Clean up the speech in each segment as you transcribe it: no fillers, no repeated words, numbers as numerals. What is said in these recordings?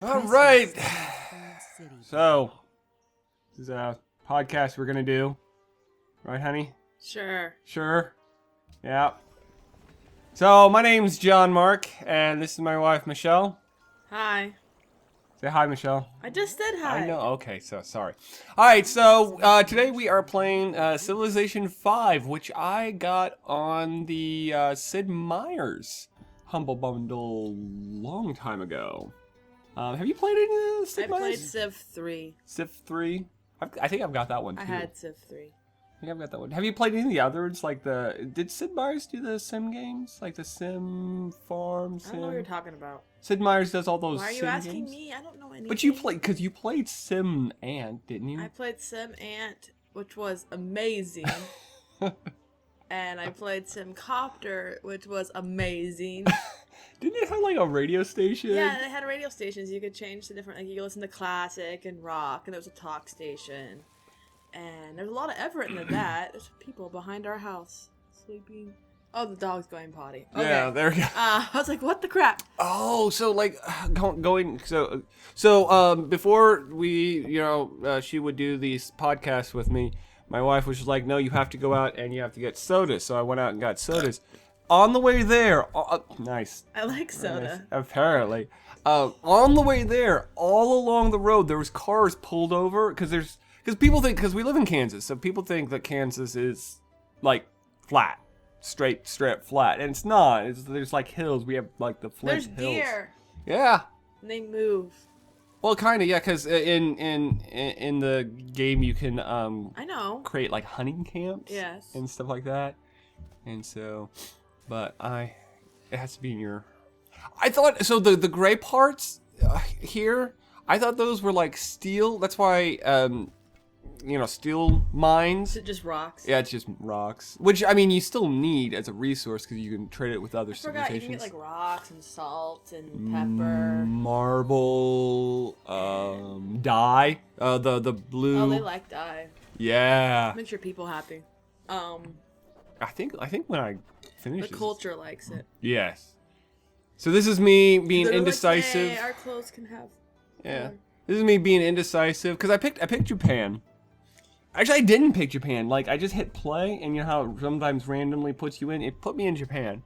All right. So, this is a podcast we're going to do. Right, honey? Sure. Sure. Yeah. So, my name's John Mark, and this is my wife, Michelle. Hi. Say hi, Michelle. I just said hi. I know. Okay, so sorry. All right, so today we are playing Civilization 5, which I got on the Sid Meier's Humble Bundle long time ago. Have you played any Sid I Meier's? played Civ 3. Civ 3? I think I've got that one too. I had Civ 3. I think I've got that one. Have you played any of the others? Like did Sid Meier's do the sim games? Like the Sim Farm Sim? I don't know what you're talking about. Sid Meier's does all those Why are you sim asking games? me? I don't know anything. But you played Sim Ant, didn't you? I played Sim Ant, which was amazing. And I played Sim Copter, which was amazing. Didn't it have like a radio station? Yeah, they had radio stations. You could change to different, like you could listen to classic and rock, and there was a talk station. And there's a lot of effort into that. There's people behind our house sleeping. Oh, the dog's going potty. Okay. Yeah, there you go. I was like, what the crap? Oh, so like going so before we she would do these podcasts with me, my wife was just like, no, you have to go out and you have to get sodas. So I went out and got sodas. On the way there, nice. I like soda. Nice, apparently, on the way there, all along the road, there was cars pulled over because people think, because we live in Kansas, so people think that Kansas is like flat. Straight flat, and it's not. There's like hills. We have like the Flint Hills. There's deer. Yeah. And they move. Well, kind of, yeah, because in the game you can I know. create like hunting camps. Yes. And stuff like that, and so, but it has to be in your. I thought so. The gray parts here, I thought those were like steel. That's why steel mines. Is it just rocks? Yeah, it's just rocks. Which, I mean, you still need as a resource because you can trade it with other I forgot civilizations. you can get like rocks and salt and pepper. Marble, dye, the blue. Oh, they like dye. Yeah. Makes your people happy. I think when I finish The this- culture likes it. Yes. So this is me being They're indecisive. Like, hey, our clothes can have. Yeah. color. This is me being indecisive because I picked Japan. Actually, I didn't pick Japan. Like, I just hit play, and you know how it sometimes randomly puts you in? It put me in Japan.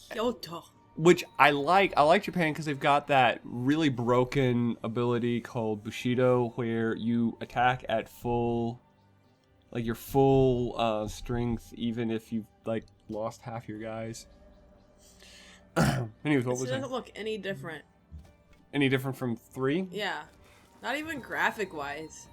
Kyoto. Which I like. I like Japan because they've got that really broken ability called Bushido, where you attack at full, like your full strength, even if you've like lost half your guys. Anyways, what was It it? doesn't look any different. Any different from 3? Yeah. Not even graphic wise.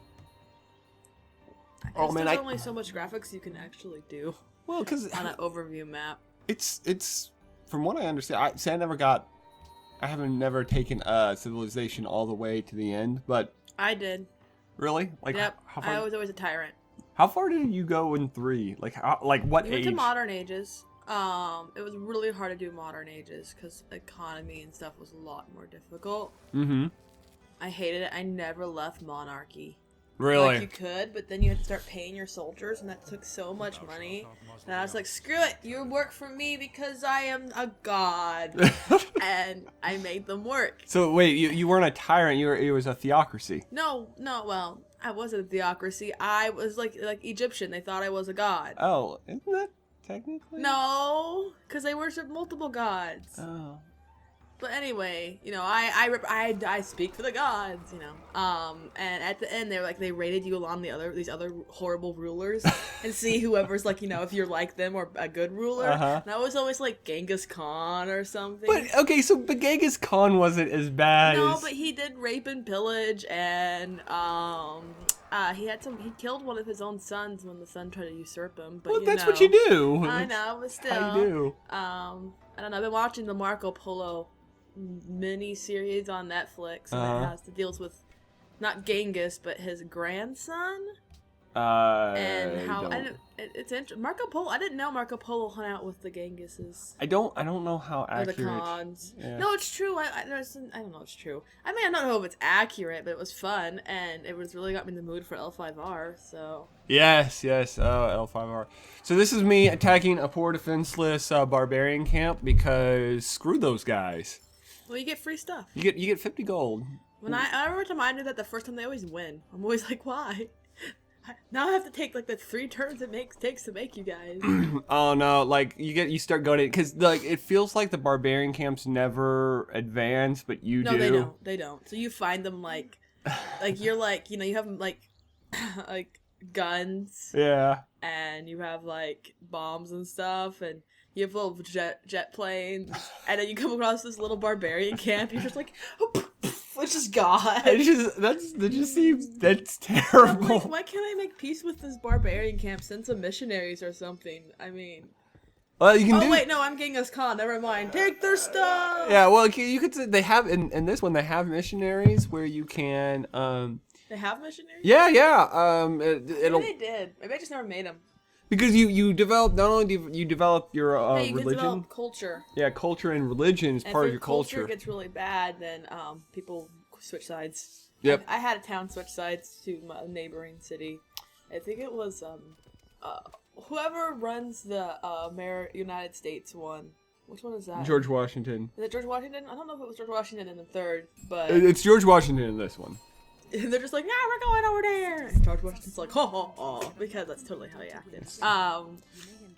Oh, man, There's only so much graphics you can actually do Well, because on an overview map. it's from what I understand. I haven't never taken Civilization all the way to the end, but I did. really, like, Yep. how I far? was always a tyrant. How far did you go in 3? Like, what We went age? to modern ages. It was really hard to do modern ages because economy and stuff was a lot more difficult. Mm-hmm. I hated it. I never left monarchy. Really? Like you could, but then you had to start paying your soldiers, and that took so much money. And I was like, screw it, you work for me because I am a god. And I made them work. So wait, you weren't a tyrant. It was a theocracy. No, well, I wasn't a theocracy. I was like Egyptian. They thought I was a god. Oh, isn't that technically? No, because they worship multiple gods. Oh. But anyway, I speak for the gods, and at the end they rated you along these other horrible rulers and see whoever's like, if you're like them or a good ruler. Uh-huh. And I was always like Genghis Khan or something. But okay, but Genghis Khan wasn't as bad No, as. but he did rape and pillage, and he killed one of his own sons when the son tried to usurp him. But Well, that's what you do. I know, but still. How you do. I don't know. I've been watching the Marco Polo mini series on Netflix, and it deals with not Genghis but his grandson. And how it's interesting. Marco Polo. I didn't know Marco Polo hung out with the Genghises. I don't know how Or accurate. the Khans. Yeah. No, it's true. I don't know. It's true. I mean, I don't know if it's accurate, but it was fun, and it was really got me in the mood for L5R. So. Yes. L5R. So this is me attacking a poor defenseless barbarian camp because screw those guys. Well, you get free stuff. You get 50 gold. Every time I do that, the first time they always win. I'm always like, why? Now I have to take like the 3 turns it takes to make you guys. Oh no, like you start going because like it feels like the barbarian camps never advance, but you do. No, they don't. So you find them like you're like you have like like guns. Yeah. And you have like bombs and stuff, and you have little jet planes, and then you come across this little barbarian camp. You're just like, oh, it's just God. That's terrible. I'm like, why can't I make peace with this barbarian camp? Send some missionaries or something. I mean, well, you can wait, no, I'm Genghis Khan. Never mind. Take their stuff. Yeah, well, you could say they have in this one they have missionaries where you can. They have missionaries. Yeah. Maybe they did. Maybe I just never made them. Because you develop not only do you develop your you religion. can develop culture. Yeah, culture and religion is part of your culture. If your culture gets really bad, then people switch sides. Yep. I had a town switch sides to my neighboring city. I think it was whoever runs the United States one. Which one is that? George Washington. Is it George Washington? I don't know if it was George Washington in the third, but it's George Washington in this one. They're just like, yeah, we're going over there. And George Washington's like, ho, because that's totally how he acted.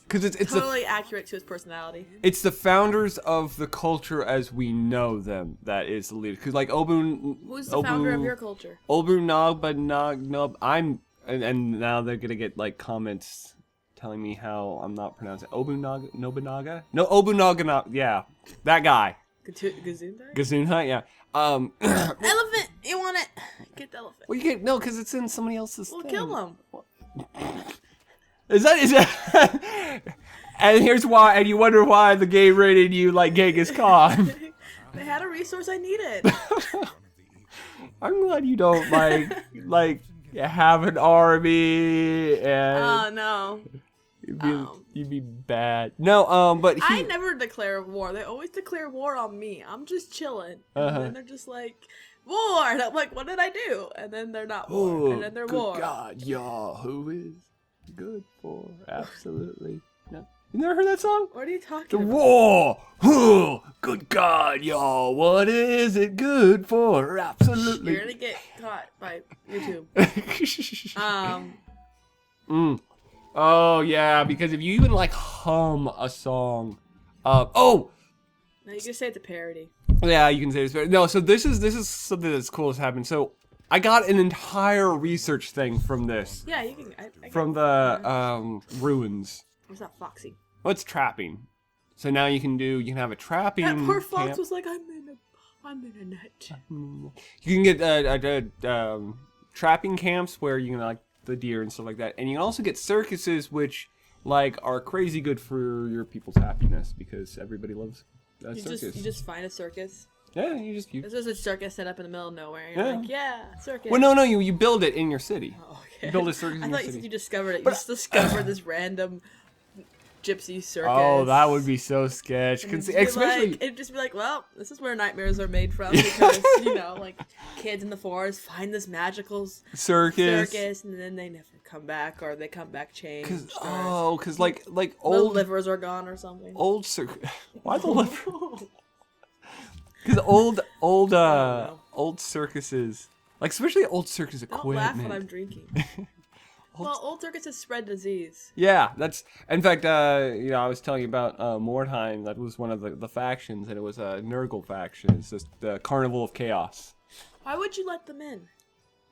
Because it's totally accurate to his personality. It's the founders of the culture as we know them that is the leader. Because like who's the founder of your culture? And now they're gonna get like comments telling me how I'm not pronouncing Nobunaga. No, Obunaga. Yeah, that guy. Gesundheit, yeah. Elephant, you want it? Get the elephant. Well, you can't. No, because it's in somebody else's. Well, thing. kill him. Is that? And here's why. And you wonder why the game rated you like Genghis Khan. They had a resource I needed. I'm glad you don't like have an army and. Oh no. You'd be bad. No, but I never declare war. They always declare war on me. I'm just chilling. And then they're just like, war! And I'm like, what did I do? And then they're not war. And then they're good war. God, y'all, who is good for absolutely no. You never heard that song? What are you talking the about? War! Oh, good God, y'all, what is it good for absolutely? You're gonna get caught by YouTube. Oh yeah, because if you even like hum a song, No, you can say it's a parody. Yeah, you can say it's parody. No, so this is something that's cool that's happened. So I got an entire research thing from this. Yeah, you can. I from the ruins. What's that, Foxy? Well, it's trapping. So now you can have a trapping. That poor fox camp. was like, I'm in a net. You can get trapping camps where you can like the deer and stuff like that, and you can also get circuses which like are crazy good for your people's happiness because everybody loves a circus. You just find a circus. Yeah, you. This is a circus set up in the middle of nowhere. And you're like, yeah, circus. Well, no, you build it in your city. Oh, okay. You build a circus in your city. I thought you discovered it. You just discovered this random gypsy circus. Oh, that would be so sketch. Especially it'd just be like, well, this is where nightmares are made from because like kids in the forest find this magical circus, and then they never come back, or they come back changed. Because like old livers are gone or something. Old circus. Why the liver? Because old circuses, like especially old circus equipment. Don't laugh when I'm drinking. Well, old circuses spread disease. Yeah, that's. In fact, I was telling you about Mordheim. That was one of the factions, and it was a Nurgle faction. It's just the Carnival of Chaos. Why would you let them in?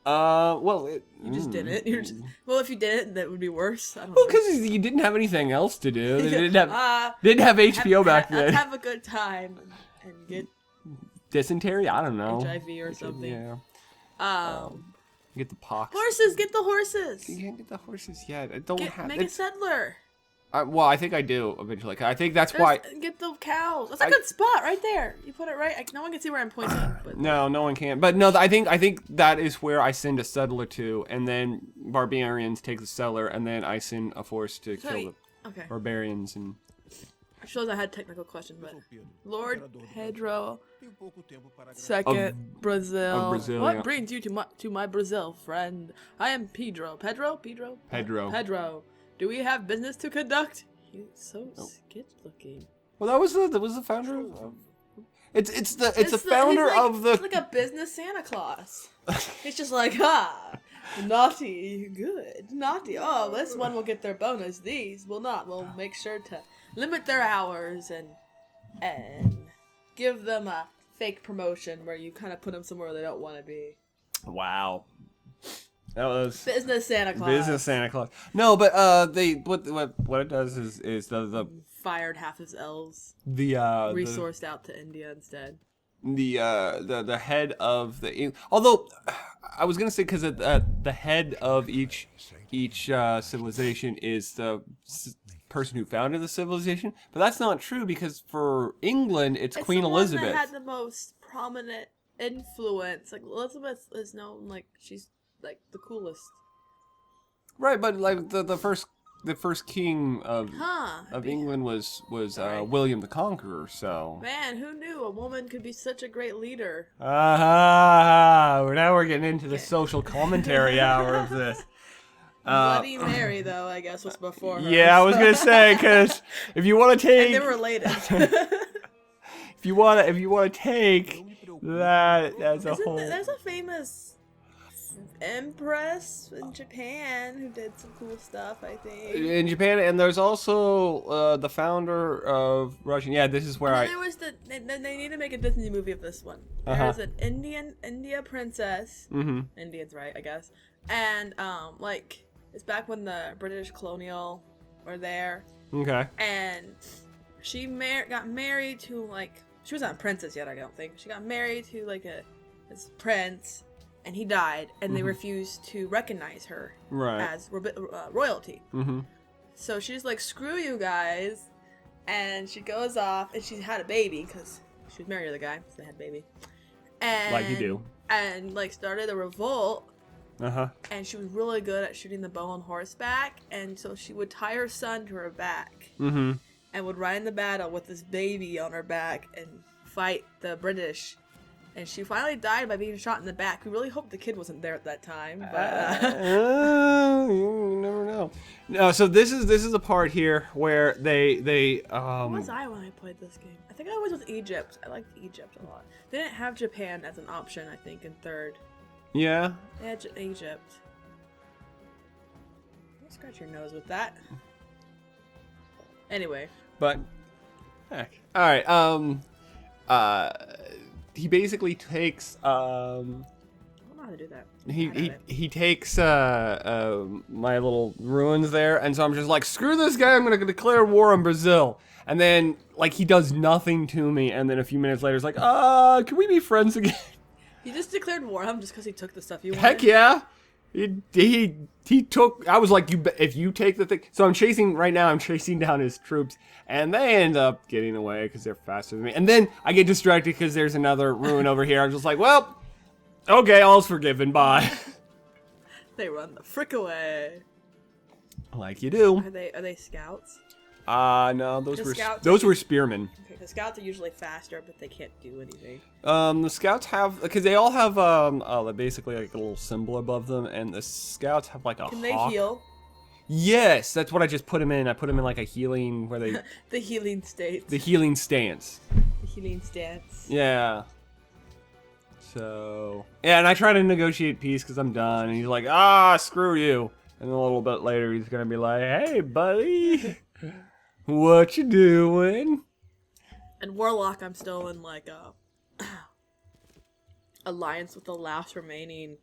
You just didn't. Well, if you didn't, that would be worse. I don't know. Well, because you didn't have anything else to do. They didn't have HBO back then. Let's have a good time and get dysentery. I don't know. HIV or something. Yeah. Get the pox. Horses, get the horses. You can't get the horses yet. I don't have. Make a settler. Well, I think I do eventually. I think that's why. Get the cows. That's a good spot right there. You put it right. No one can see where I'm pointing. But no one can. But no, I think that is where I send a settler to, and then barbarians take the settler, and then I send a force to kill the barbarians and. I suppose I had technical questions, but Lord Pedro II, Brazil. What brings you to my Brazil, friend? I am Pedro. Pedro. Do we have business to conduct? He's so sketch looking. Well, that was the founder of. It's the founder of the. It's like a business Santa Claus. It's just like, naughty, good, naughty. Oh, this one will get their bonus. These will not. We'll make sure to limit their hours and give them a fake promotion where you kind of put them somewhere they don't want to be. Wow. That was business Santa Claus. Business Santa Claus. No, but they what it does is the fired half his elves. Resourced out to India instead. The head of the although I was gonna say because the head of each civilization is the person who founded the civilization, but that's not true because for England it's Queen Elizabeth. One that had the most prominent influence. Like Elizabeth is known like she's like the coolest. Right, but like the first king of England was William the Conqueror. So man, who knew a woman could be such a great leader? Now we're getting into the social commentary hour of this. Bloody Mary, though, I guess was before her. Yeah, I was gonna say because if you want to take, and they're related. if you want to take that as a whole, there's a famous empress in Japan who did some cool stuff, I think. In Japan, and there's also the founder of Russian. Yeah, this is where there was they need to make a Disney movie of this one. There's an India princess. Mm-hmm. Indians, right? I guess. And like it's back when the British colonial were there. Okay. And she got married to like she wasn't a princess yet. I don't think she got married to like this prince. And he died, and they refused to recognize her as royalty. Mm-hmm. So she's like, screw you guys. And she goes off, and she had a baby, because she was married to the guy, so they had a baby. And, like you do. And, like, started a revolt. Uh-huh. And she was really good at shooting the bow on horseback, and so she would tie her son to her back. Mm-hmm. And would ride in the battle with this baby on her back and fight the British. And she finally died by being shot in the back. We really hope the kid wasn't there at that time. But you never know. No, so this is a part here where they What was I when I played this game? I think I was with Egypt. I liked Egypt a lot. They didn't have Japan as an option, I think, in third. Yeah. They had Egypt. Don't scratch your nose with that. Anyway. But heck. Alright, he basically takes I don't know how to do that. He takes my little ruins there, and so I'm just like, screw this guy, I'm gonna declare war on Brazil. And then like he does nothing to me, and then a few minutes later it's like, can we be friends again? He just declared war on him just because he took the stuff you wanted. Heck yeah. He took. I was like, if you take the thing. So I'm chasing down his troops, and they end up getting away because they're faster than me. And then I get distracted because there's another ruin over here. I'm just like, well, okay, all's forgiven. Bye. They run the frick away. Like you do. Are they scouts? No, those were spearmen. Okay, the scouts are usually faster, but they can't do anything. The scouts have, because they all have basically like a little symbol above them, and the scouts have like a Can they heal? Yes, that's what I just put them in. I put them in like a healing where they the healing state. The healing stance. The healing stance. Yeah. So yeah, and I try to negotiate peace because I'm done, and he's like, screw you. And a little bit later, he's gonna be like, hey, buddy. What you doing? And Warlock, I'm still in like a alliance with the last remaining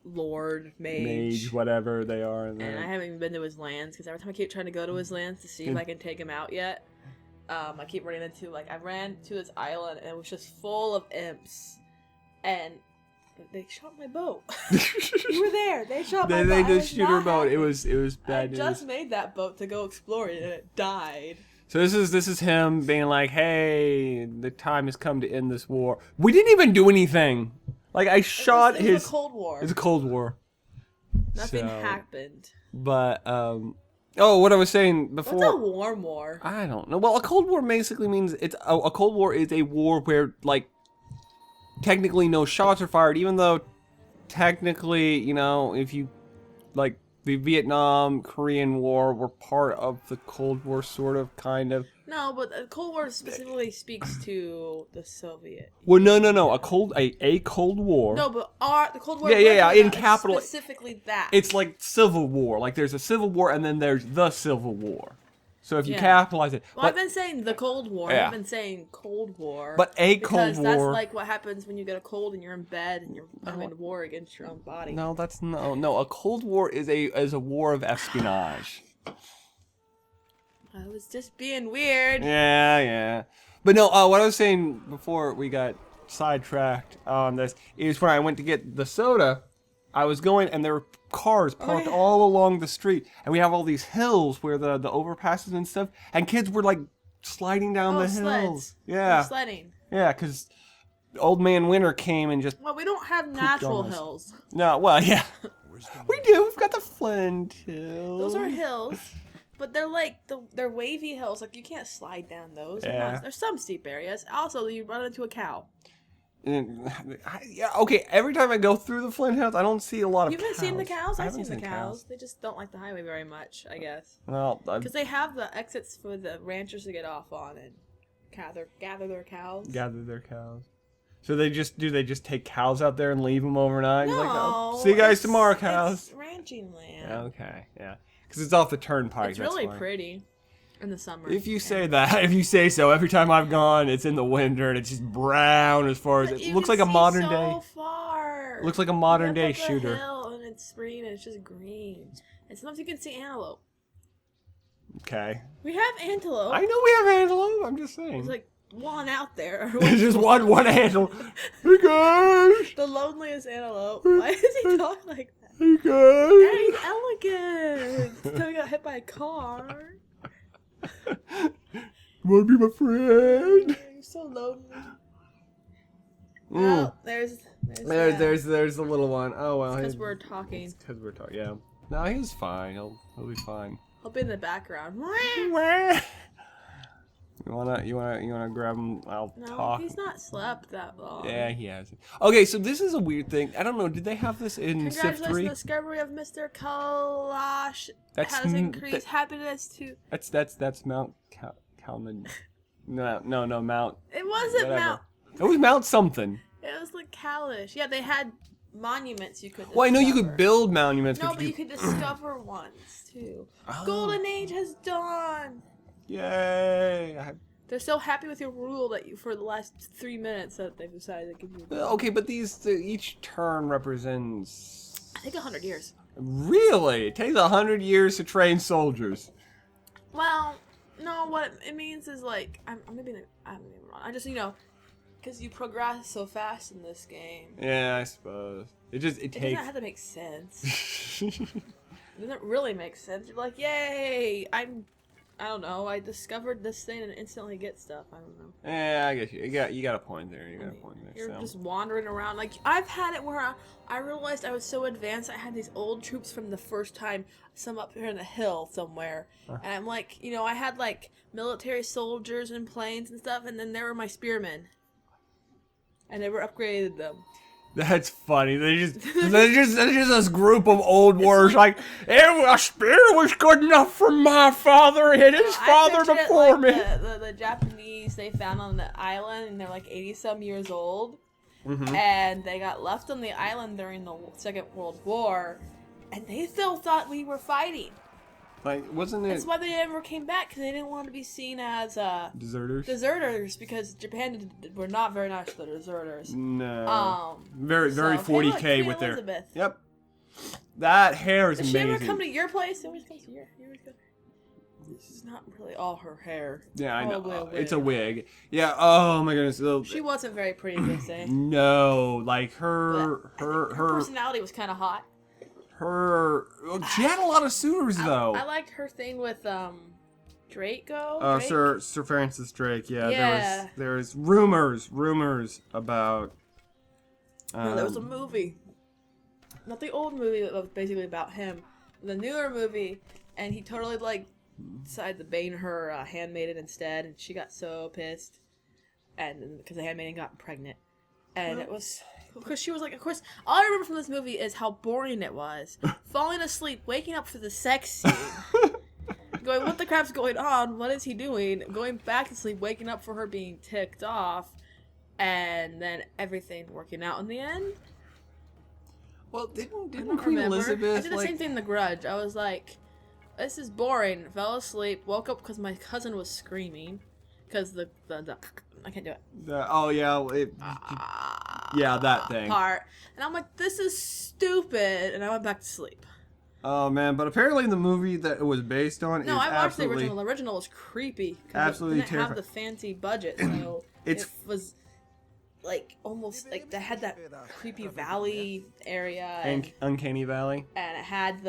Lord Mage, whatever they are. And I haven't even been to his lands because every time I keep trying to go to his lands to see if I can take him out yet, I keep running into I ran to this island and it was just full of imps, and they shot my boat. You were there. They shot my boat. They did shoot her boat. It was bad news. I just made that boat to go explore it, and it died. So this is him being like, "Hey, the time has come to end this war." We didn't even do anything. Like I shot his. It was a Cold War. It's a Cold War. Nothing happened. But what I was saying before. What's a warm war? I don't know. Well, a Cold War basically means it's a Cold War is a war where like. Technically, no shots are fired, even though technically, if you like the Vietnam, Korean War were part of the Cold War, sort of, kind of. No, but the Cold War specifically speaks to the Soviet. Well, no. A Cold War. No, but the Cold War. Yeah. In capital. Specifically that. It's like Civil War. Like there's a Civil War, and then there's the Civil War. So if you capitalize it. Well, I've been saying the Cold War. I've been saying Cold War. But Cold War. Because that's like what happens when you get a cold and you're in bed and you're having a war against your own body. No, that's no. A Cold War is a war of espionage. I was just being weird. Yeah. But no, what I was saying before we got sidetracked on this is when I went to get the soda, I was going and there were cars parked all along the street, and we have all these hills where the overpasses and stuff, and kids were like sliding down the hills. Yeah. Sledding. Yeah, because Old Man Winter came and just. Well, we don't have natural hills. No, well, yeah. We do. We've got the Flint Hills. Those are hills. But they're like, they're wavy hills. Like, you can't slide down those. Yeah. There's some steep areas. Also, you run into a cow. Yeah, okay, every time I go through the Flint Hills, I don't see a lot of You haven't seen the cows? I've seen the cows. They just don't like the highway very much, I guess. Well, because they have the exits for the ranchers to get off on and gather their cows. Gather their cows. So they just take cows out there and leave them overnight? No, like, oh, see you guys tomorrow, cows. It's ranching land. Okay, yeah. Because it's off the turnpike. It's really pretty in the summer. If you say so, every time I've gone, it's in the winter and it's just brown as far as it looks like a modern day. So far. It looks like a modern day up shooter. The hill and it's spring and it's just green. And sometimes you can see antelope. Okay. We have antelope. I know we have antelope. I'm just saying. There's like one out there. There's just one antelope. Hey guys. The loneliest antelope. Why does he talk like that? Hey guys. Hey, he's elegant. Until he got hit by a car. Wanna be my friend? You're so lonely. Mm. Oh, there's the little one. Oh well. Because we're talking. Because we're talking. Yeah. No, he's fine. He'll be fine. He'll be in the background. You wanna grab him? I'll talk. No, he's not slept that long. Yeah, he hasn't. Okay, so this is a weird thing. I don't know. Did they have this in Civ 3? Congratulations, the discovery of Mr. Kalash has increased happiness to. That's Mount Kalman. No, Mount. It wasn't whatever. Mount. It was Mount something. It was like Kalish. Yeah, they had monuments you could discover. Well, I know you could build monuments. No, but you could discover ones too. Oh. Golden Age has dawned. Yay! They're so happy with your rule that for the last 3 minutes that they've decided to give you. Okay, but each turn represents. I think 100 years. Really? It takes 100 years to train soldiers. Well, no. What it means is like I'm maybe wrong. I just because you progress so fast in this game. Yeah, I suppose it takes. It doesn't have to make sense. It doesn't really make sense. You're like, yay! I don't know. I discovered this thing and instantly get stuff. I don't know. Yeah, I guess you got a point there. You're just wandering around. Like I've had it where I realized I was so advanced. I had these old troops from the first time, some up here in the hill somewhere, and I'm like, I had like military soldiers and planes and stuff, and then there were my spearmen, and they were upgraded them. That's funny. They're just this group of old warriors like, a spear was good enough for my father and his father before me. The Japanese they found on the island, and they're like 80-some years old, and they got left on the island during the Second World War, and they still thought we were fighting. Like, wasn't it? That's why they never came back, because they didn't want to be seen as deserters. Deserters, because Japan were not very nice to the deserters. No. Very 40K hey, with their. Elizabeth. Yep. That hair is amazing. Does she ever come to your place? She always comes to your. This is not really all her hair. Yeah, I know. It's a wig. Yeah. Oh my goodness. She wasn't very pretty, they say. No, like her personality was kind of hot. She had a lot of suitors though. I liked her thing with Draco. Oh, Sir Francis Drake. Yeah. There was rumors about. No, there was a movie. Not the old movie that was basically about him. The newer movie, and he totally decided to bane her handmaiden instead, and she got so pissed, and because the handmaiden got pregnant, and it was. Because she was like, of course, all I remember from this movie is how boring it was. Falling asleep, waking up for the sex scene, going, what the crap's going on? What is he doing? Going back to sleep, waking up for her being ticked off, and then everything working out in the end. Well, didn't Queen Elizabeth? I did the same thing in The Grudge. I was like, this is boring. Fell asleep, woke up because my cousin was screaming. Because the I can't do it. That thing. Part. And I'm like, this is stupid. And I went back to sleep. Oh, man. But apparently the movie that it was based on is I watched the original. The original was creepy. Absolutely terrifying. It didn't have the fancy budget, so it was like almost like they had that creepy valley area. And Uncanny Valley. And it had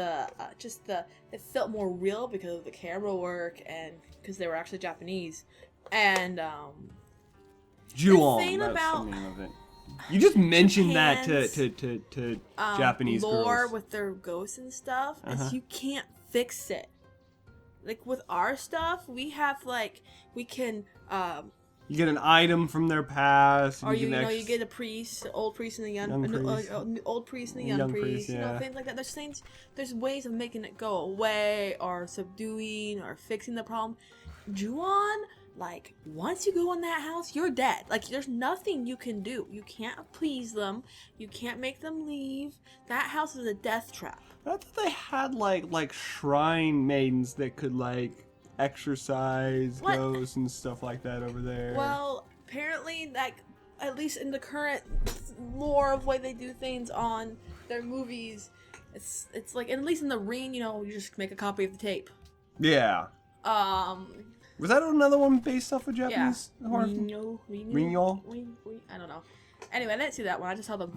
it felt more real because of the camera work and because they were actually Japanese. And Ju-on, that's the name of it. You just mentioned that to Japanese lore girls. with their ghosts and stuff, is you can't fix it. Like with our stuff, we can you get an item from their past, or you get a priest, old priest and a young old priest and a young priest, yeah. Things like that. There's ways of making it go away or subduing or fixing the problem. Ju-on, like, once you go in that house, you're dead. Like, there's nothing you can do. You can't please them. You can't make them leave. That house is a death trap. I thought they had, like shrine maidens that could, like, exorcise ghosts and stuff like that over there. Well, apparently, like, at least in the current lore of way they do things on their movies, it's like, at least in The Ring, you just make a copy of the tape. Yeah. Was that another one based off of Japanese horror? Ringo? I don't know. Anyway, I didn't see that one. I just saw the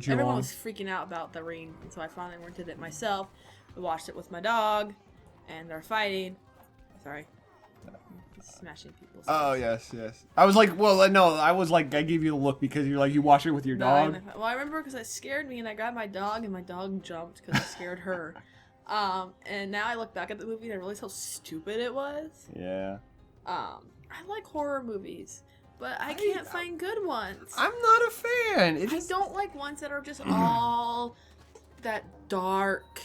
everyone was freaking out about The Ring, and so I finally rented it myself. I watched it with my dog, and they're fighting. Sorry. Smashing people. Oh, yes. I was like, I gave you the look because you're like, you watched it with your dog? Well, I remember because it scared me, and I grabbed my dog, and my dog jumped because it scared her. And now I look back at the movie and I realize how stupid it was. Yeah. I like horror movies, but I can't find good ones. I'm not a fan. I don't like ones that are just all that dark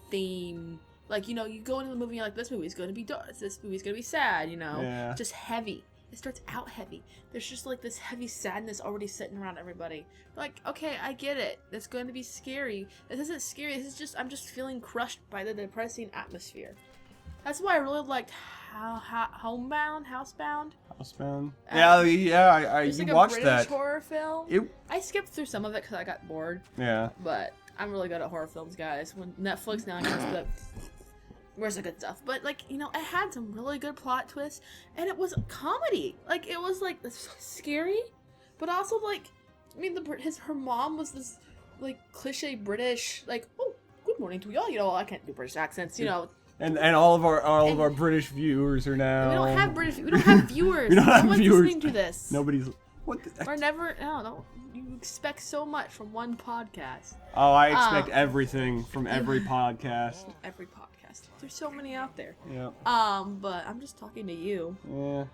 theme. Like, you go into the movie and you're like, this movie's going to be dark. This movie's going to be sad, Yeah. Just heavy. It starts out heavy. There's just like this heavy sadness already sitting around everybody. Like, okay, I get it. It's going to be scary. This isn't scary. I'm just feeling crushed by the depressing atmosphere. That's why I really liked Housebound. Yeah, it's you like watched a British that. horror film. I skipped through some of it because I got bored. Yeah. But I'm really good at horror films, guys. When Netflix now comes to where's the good stuff? But it had some really good plot twists, and it was comedy. Like, it was like scary, but also her mom was this like cliche British, like, oh, good morning to y'all. I can't do British accents, And all of our British viewers are now. We don't have viewers. We don't have no one's viewers. listening to this. Nobody's. What? Or never. No. You expect so much from one podcast. Oh, I expect everything from every podcast. Every podcast. There's so many out there. Yeah. But I'm just talking to you. Yeah.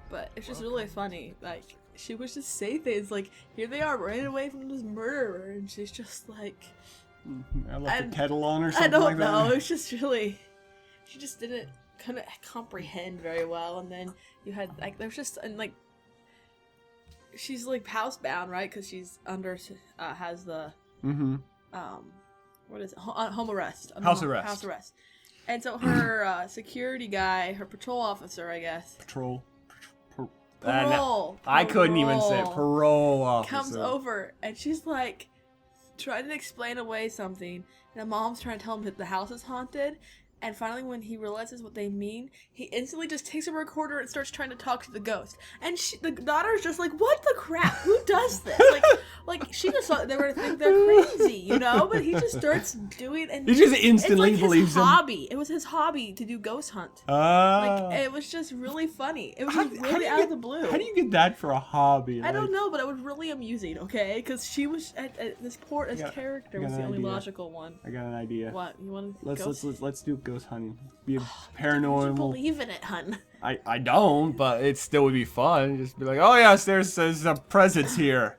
But it's just really funny. Like, she would just say things like, here they are running away from this murderer, and she's just like, I left the kettle on or something like that. I don't know. It's just really, she just didn't kind of comprehend very well. And then you had there's just she's like housebound, right? Because she's has the what is it? Home arrest. House arrest. And so her security guy, her patrol officer, I guess. Parole. I couldn't even say it. Parole officer. Comes over and she's like trying to explain away something, and the mom's trying to tell him that the house is haunted. And finally, when he realizes what they mean, he instantly just takes a recorder and starts trying to talk to the ghost. And the daughter's just like, "What the crap? Who does this?" Like she just thought they were think they're crazy, But he just starts doing, and he just instantly believes him. Hobby. It was his hobby to do ghost hunt. It was just really funny. It was just really out of the blue. How do you get that for a hobby? I don't know, but it was really amusing. Okay, because she was at this port as character was the only logical one. I got an idea. What you want? Let's do ghost hunting. Be a paranormal. You believe in it, hun. I don't, but it still would be fun. Just be like, oh yes, there's a presence here.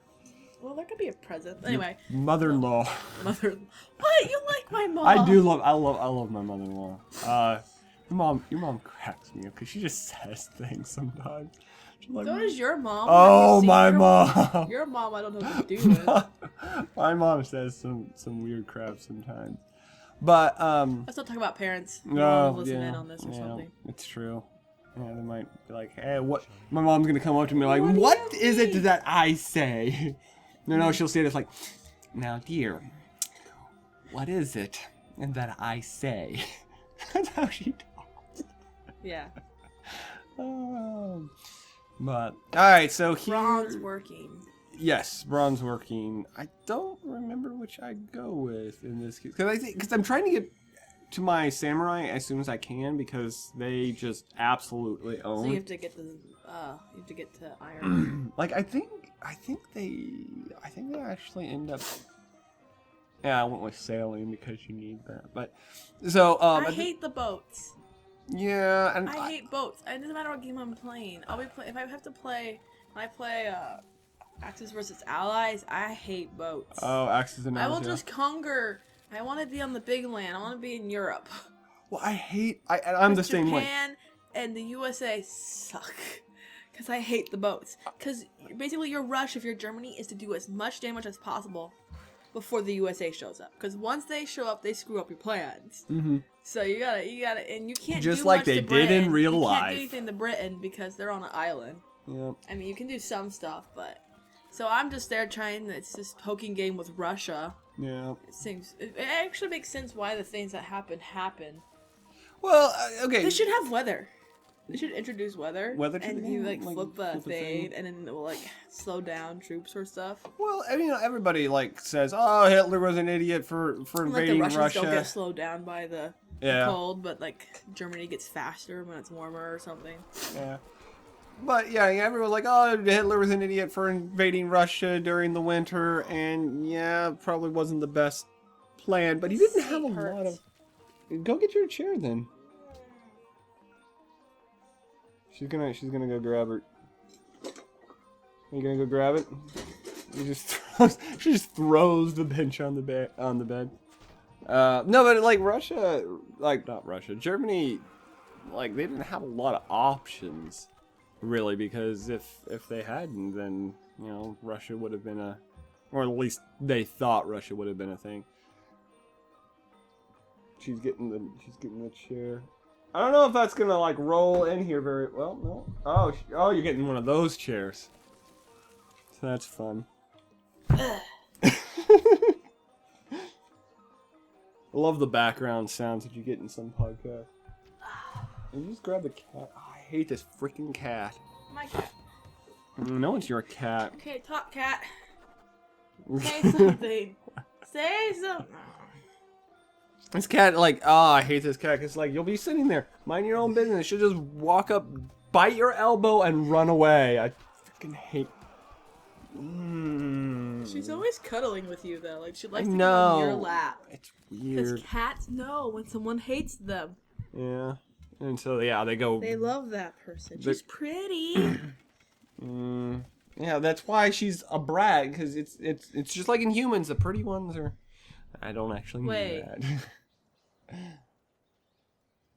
Well, there could be a present. Anyway. Mother-in-law. What? You like my mom? I love my mother-in-law. Your mom cracks me up because she just says things sometimes. She's like, So does your mom. Oh, my mom. Your mom, I don't know what to do with. My mom says some weird crap sometimes. But Let's not talk about parents. no, Listen in on this or something. It's true. Yeah, they might be like, hey, what? My mom's gonna come up to me like, what is it that I say? No, she'll say this like, now, dear, what is it that I say? That's how she talks. Yeah. But all right, so here. Ron's working. Yes, Ron's working. I don't remember which I go with in this case because I'm trying to get to my samurai as soon as I can because they just absolutely own. So you have to get to iron. Like I think they actually end up. Yeah, I went with sailing because you need that. But so I hate the boats. Yeah, and I hate boats. It doesn't matter what game I'm playing. I'll be if I have to play. When I play Axis versus Allies, I hate boats. Oh, Axis and Allies. I will just conquer. I want to be on the big land. I want to be in Europe. Well, I'm the same way. Japan and the USA suck. Because I hate the boats. Because basically your rush, if you're Germany, is to do as much damage as possible before the USA shows up. Because once they show up, they screw up your plans. Mm-hmm. So you gotta, and you can't just do like much they to did Britain. in real you life. You can't do anything to Britain because they're on an island. Yep. I mean, you can do some stuff, but so I'm just there trying. It's this poking game with Russia. Yeah. It actually makes sense why the things that happen. Well, okay. They should have weather. They should introduce weather. Weather to the and game, you like, flip the thing. fade, and then it will slow down troops or stuff. Well, I mean, everybody says, "Oh, Hitler was an idiot for invading the Russians Russia." don't get slowed down by the cold, but Germany gets faster when it's warmer or something. Yeah. But yeah, everyone's like, "Oh, Hitler was an idiot for invading Russia during the winter," and yeah, probably wasn't the best plan. But he didn't have a lot of. Go get your chair then. She's gonna go grab her. Are you gonna go grab it? She just throws the bench on the bed. No, but Russia, not Russia, Germany, they didn't have a lot of options, really, because if they hadn't, then Russia would have been or at least they thought Russia would have been a thing. She's getting the chair. I don't know if that's gonna roll in here very well. No. Oh, you're getting one of those chairs. So that's fun. I love the background sounds that you get in some podcasts. And you just grab the cat. Oh, I hate this freaking cat. My cat. No, it's your cat. Okay, top cat. Say something. Say something. This cat, I hate this cat. Cause you'll be sitting there, mind your own business. She'll just walk up, bite your elbow, and run away. I freaking hate. She's always cuddling with you though. She likes to get on your lap. It's weird. Because cats know when someone hates them. Yeah, and so they go. They love that person. She's pretty. Yeah, that's why she's a brat. Because it's just like in humans, the pretty ones are. I don't actually mean that.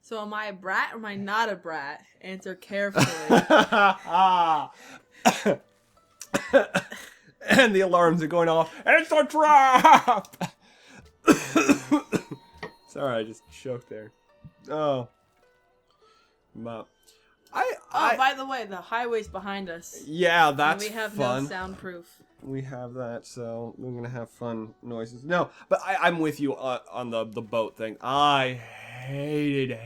So am I a brat or am I not a brat? Answer carefully. And the alarms are going off. It's a trap! Sorry, I just choked there. Oh. But by the way, the highway's behind us. Yeah, that's and we have fun. no soundproof. We have that, so we're gonna have fun noises. No, but I'm with you on the boat thing. I hated.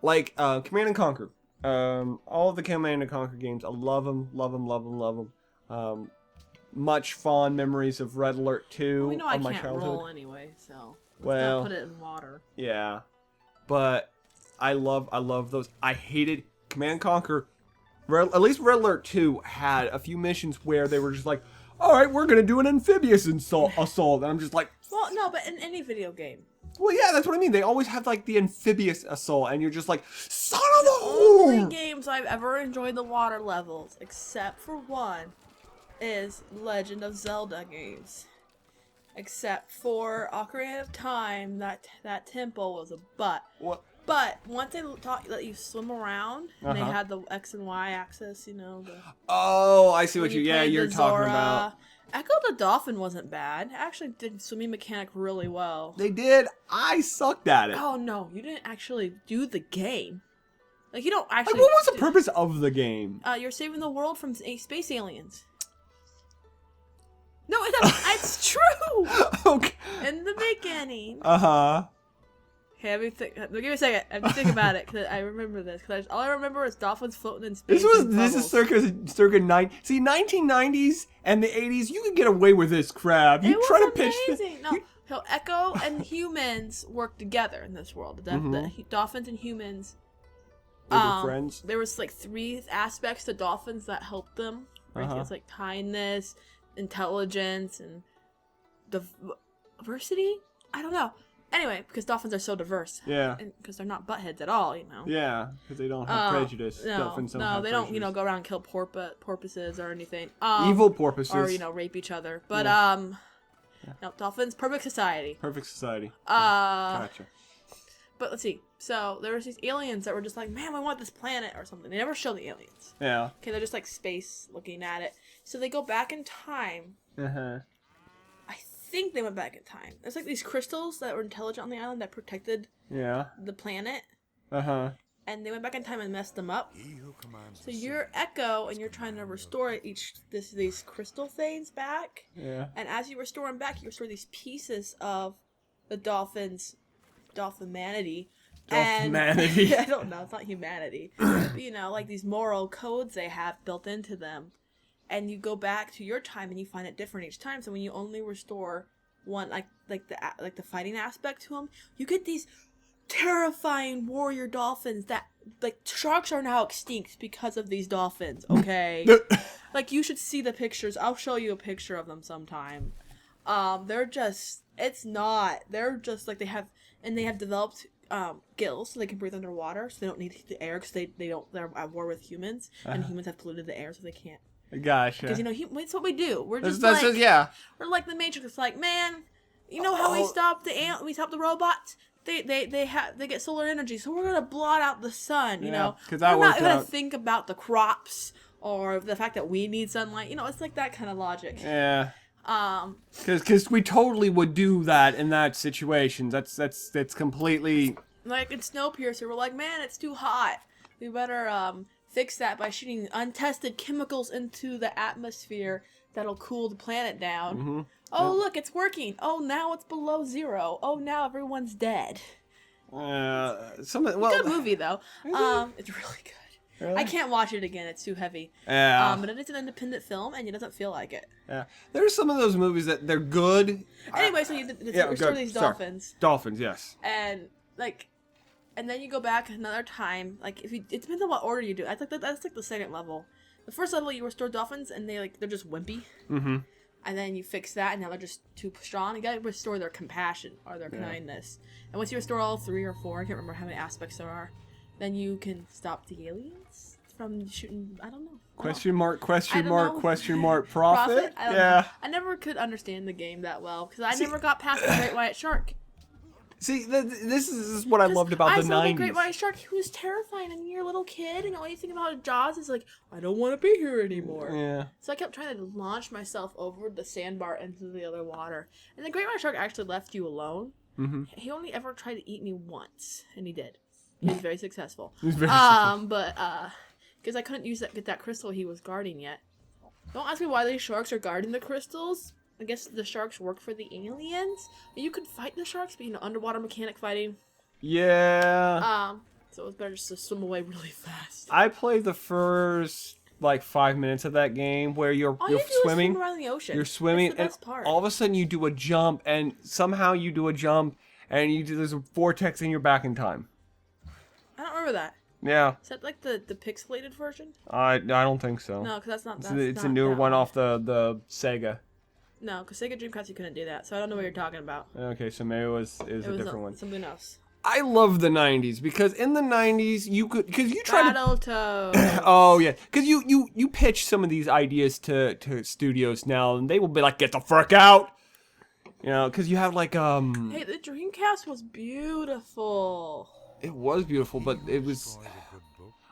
Command and Conquer. All of the Command and Conquer games, I love them. Much fond memories of Red Alert 2 we know of I my can't childhood. roll anyway, so let's not put it in water. Yeah, but I love those. I hated Command and Conquer. At least Red Alert 2 had a few missions where they were just like, all right, we're going to do an amphibious assault. And I'm just like... Well, no, but in any video game. Well, yeah, that's what I mean. They always have, the amphibious assault, and you're just like, son of a whore! The only whore! games I've ever enjoyed the water levels, except for one, is Legend of Zelda games. Except for Ocarina of Time, that temple was a butt. What? But once they let you swim around, and they had the X and Y axis, Oh, I see what you're talking about. Echo the Dolphin wasn't bad. Actually did swimming mechanic really well. They did. I sucked at it. Oh no, you didn't actually do the game. Like you don't actually. Like, what was the purpose of the game? You're saving the world from space aliens. No, it's true. Okay. In the beginning. Okay, give me a second. I have to think about it because I remember this. Because all I remember is dolphins floating in space. This is circa 1990s and the 80s. You could get away with this crap. You try to pitch amazing. No, so Echo and humans work together in this world. The dolphins and humans. They were friends. There was like 3 aspects to dolphins that helped them. Right? It's like kindness, intelligence, and diversity. I don't know. Anyway, because dolphins are so diverse. Yeah. Because they're not buttheads at all, Yeah, because they don't have prejudice. Dolphins don't have they prejudice. don't, go around and kill porpoises or anything. Evil porpoises. Or, rape each other. But, no, dolphins, perfect society. Perfect society. Gotcha. But let's see. So, there was these aliens that were just like, man, we want this planet or something. They never show the aliens. Yeah. Okay, they're just like space looking at it. So, they go back in time. I think they went back in time. There's like these crystals that were intelligent on the island that protected the planet. And they went back in time and messed them up. So you're Echo and you're trying to restore these crystal things back. Yeah. And as you restore them back, you restore these pieces of the dolphin's dolphinmanity. Dolphinmanity. I don't know, it's not humanity. But, like these moral codes they have built into them. And you go back to your time and you find it different each time. So when you only restore one, like the fighting aspect to them, you get these terrifying warrior dolphins that like sharks are now extinct because of these dolphins. Okay, like you should see the pictures. I'll show you a picture of them sometime. They're just like they have developed gills so they can breathe underwater, so they don't need the air because they're at war with humans, and humans have polluted the air so they can't. Gotcha. Because it's what we do. We're just we're like the Matrix. It's like, man, how we stop the robots. They get solar energy, so we're gonna blot out the sun. Because we're not gonna think about the crops or the fact that we need sunlight. It's like that kind of logic. Yeah. Because we totally would do that in that situation. That's completely like in Snowpiercer. We're like, man, it's too hot. We better fix that by shooting untested chemicals into the atmosphere that'll cool the planet down. Oh, look, it's working. Oh, now it's below 0. Oh, now everyone's dead. Good movie, though. It's really good. Really? I can't watch it again. It's too heavy. Yeah. But it is an independent film, and it doesn't feel like it. Yeah. There's some of those movies that they're good. Anyway, so you restore these dolphins. Sorry. Dolphins, yes. And then you go back another time. Like it depends on what order you do. That's like the second level. The first level you restore dolphins and they're just wimpy. And then you fix that and now they're just too strong. You gotta restore their compassion or their kindness. And once you restore all 3 or 4, I can't remember how many aspects there are, then you can stop the aliens from shooting. I don't know. Question mark? Profit? I don't know. I never could understand the game that well because I never got past the great white shark. See, this is what I loved about the 90s. I saw the great white shark. He was terrifying, and you're a little kid, and all you think about Jaws is like, I don't want to be here anymore. Yeah. So I kept trying to launch myself over the sandbar into the other water. And the great white shark actually left you alone. He only ever tried to eat me once, and he did. He was very successful. Because I couldn't get that crystal he was guarding yet. Don't ask me why these sharks are guarding the crystals. I guess the sharks work for the aliens. You could fight the sharks, but underwater mechanic fighting. Yeah. So it was better just to swim away really fast. I played the first 5 minutes of that game where you're swimming. Swim around the ocean. You're swimming, That's the best part. All of a sudden you do a jump, and somehow you do a jump, and there's a vortex, and you're back in time. I don't remember that. Yeah. Is that like the pixelated version? I don't think so. No, because that's not. It's a newer one off the Sega. No, because Sega Dreamcast you couldn't do that, so I don't know what you're talking about. Okay, so maybe it was a different one. Something else. I love the 90s because in the 90s you try Battletoads. Oh yeah, because you pitch some of these ideas to studios now, and they will be like, get the fuck out. Because you have Hey, the Dreamcast was beautiful. It was beautiful, but it was.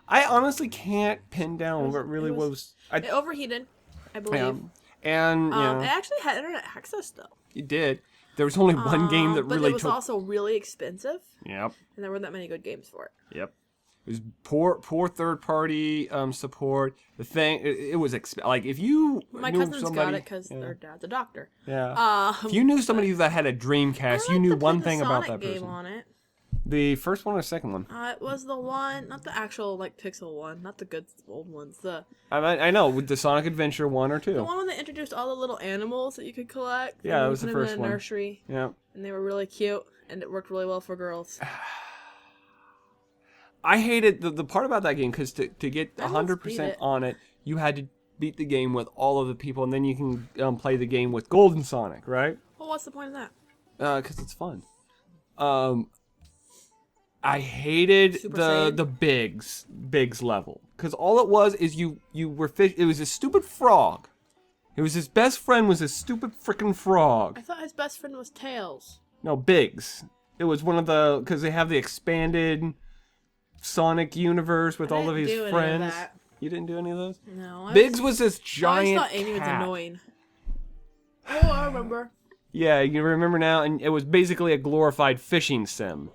I honestly can't pin down what really was. It overheated, I believe. And It actually had internet access though. it did. There was only one game that really but it was also really expensive. Yep. And there weren't that many good games for it. Yep. It was poor third party support. The thing it was like if you my knew cousins somebody, got it because their dad's a doctor. Yeah. If you knew somebody that had a Dreamcast, you knew one thing about that person. Game on it. The first one or second one? It was the one, not the actual like pixel one, not the good old ones. I know with the Sonic Adventure 1 or 2. The one when they introduced all the little animals that you could collect. Yeah, that was the first in a one. Nursery. Yeah. And they were really cute, and it worked really well for girls. I hated the part about that game because to get 100% on it, you had to beat the game with all of the people, and then you can play the game with Golden Sonic, right? Well, what's the point of that? Because it's fun. I hated the Biggs level because all it was is you were fish. It was a stupid frog. It was his best friend was a stupid freaking frog. I thought his best friend was Tails. No, Biggs. It was one of the because they have the expanded Sonic universe with all of his friends. You didn't do any of those? No. Biggs was this giant. I thought Amy was annoying. Oh, I remember. Yeah, you remember now, and it was basically a glorified fishing sim.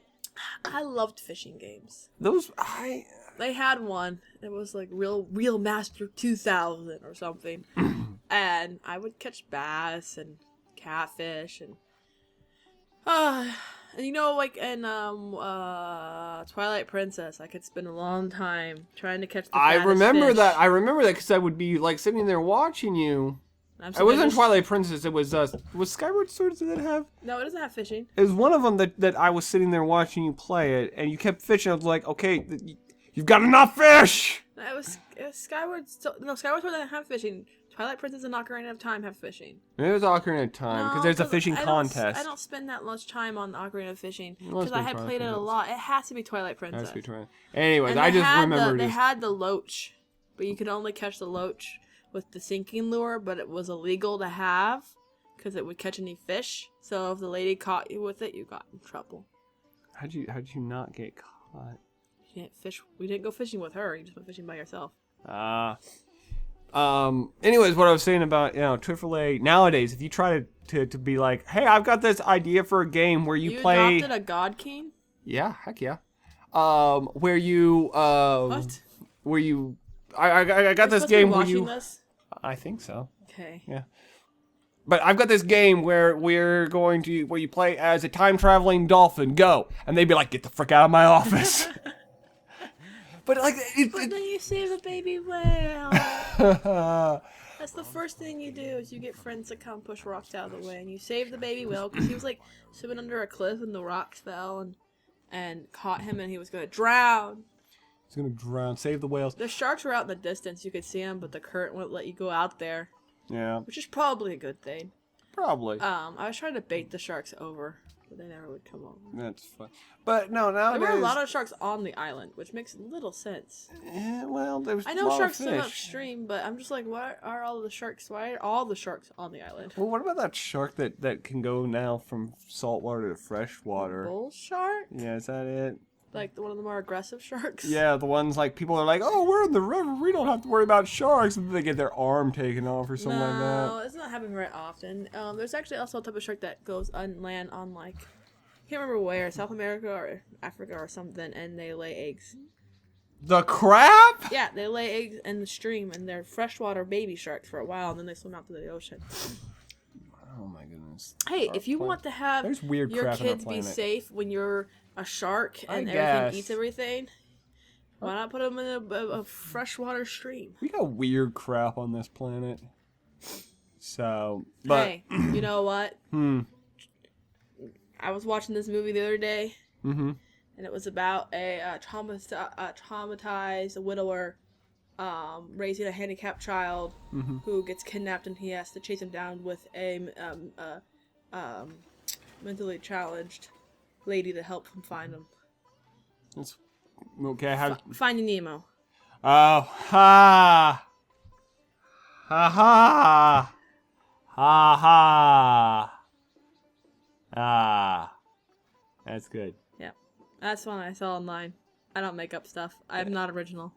I loved fishing games. They had one. It was like Real Master 2000 or something. And I would catch bass and catfish and you know, like in Twilight Princess, I could spend a long time trying to catch the fattest I remember fish. that. I remember that because I would be like sitting there watching you. It wasn't Twilight Princess. It was Skyward Sword. Did it have? No, it doesn't have fishing. It was one of them that I was sitting there watching you play it, and you kept fishing. I was like, okay, you've got enough fish. It was Skyward. No, Skyward Sword doesn't have fishing. Twilight Princess and Ocarina of Time have fishing. It was Ocarina of Time because there's a fishing contest. I don't spend that much time on Ocarina of Fishing because I had played it a lot. It has to be Twilight Princess. It has to be Twilight. Anyways, I just remembered they had the loach, but you could only catch the loach with the sinking lure, but it was illegal to have because it would catch any fish. So if the lady caught you with it, you got in trouble. How'd you not get caught? You didn't fish. We didn't go fishing with her. You just went fishing by yourself. Anyways, what I was saying about AAA nowadays, if you try to be like, hey, I've got this idea for a game where you play. You adopted a God King? Yeah, heck yeah. Where you what? Where you I got this game where you. This? I think so. Okay. Yeah. But I've got this game where where you play as a time traveling dolphin. Go, and they'd be like, get the frick out of my office. But like, but then you save the baby whale. That's the first thing you do is you get friends to come push rocks out of the way, and you save the baby whale because he was like swimming under a cliff and the rocks fell and caught him and he was gonna drown. He's gonna drown. Save the whales. The sharks were out in the distance. You could see them, but the current wouldn't let you go out there. Yeah. Which is probably a good thing. Probably. I was trying to bait the sharks over, but they never would come over. That's fun. But no, nowadays... There were a lot of sharks on the island, which makes little sense. Well, there was I know sharks swim upstream, but I'm just like, why are all the sharks on the island? Well, what about that shark that can go now from saltwater to freshwater? Bull shark? Yeah, is that it? Like one of the more aggressive sharks? Yeah, the ones like people are like, oh, we're in the river, we don't have to worry about sharks, and they get their arm taken off or something like that. No, it's not happening very often. There's actually also a type of shark that goes on land on like, I can't remember where, South America or Africa or something, and they lay eggs. The crab? Yeah, they lay eggs in the stream, and they're freshwater baby sharks for a while, and then they swim out to the ocean. Oh my goodness. Hey, if you want to have your kids be safe when you're a shark and everything eats everything, why not put them in a freshwater stream? We got weird crap on this planet. So, but... Hey, you know what? I was watching this movie the other day, and it was about a traumatized widower raising a handicapped child who gets kidnapped, and he has to chase him down with a mentally challenged lady to help him find him. That's okay. Finding Nemo. Oh, ha ha ha ha ha. Ah, that's good. Yeah. That's one I saw online. I don't make up stuff. I'm not original.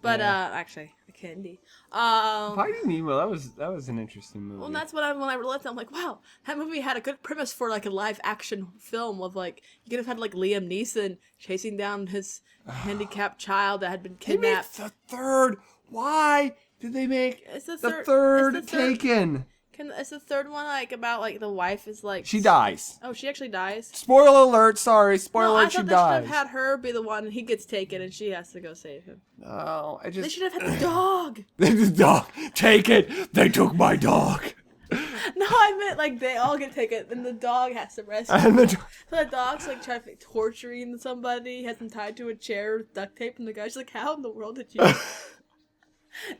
But actually, I can be. Finding Nemo, that was an interesting movie. Well, that's when I realized, I'm like, wow, that movie had a good premise for like a live action film of like you could have had like Liam Neeson chasing down his handicapped child that had been kidnapped. They made the third. Why did they make the third Taken? It's the third one like about like the wife is like she dies. Oh, she actually dies. Spoiler alert! Sorry, spoiler alert. She dies. They should have had her be the one, and he gets taken, and she has to go save him. Oh, They should have had the dog. The dog. Take it. They took my dog. No, I meant like they all get taken, and the dog has to rescue. So the dog's like trying to torturing somebody, has him tied to a chair with duct tape, and the guy's like, "How in the world did you?"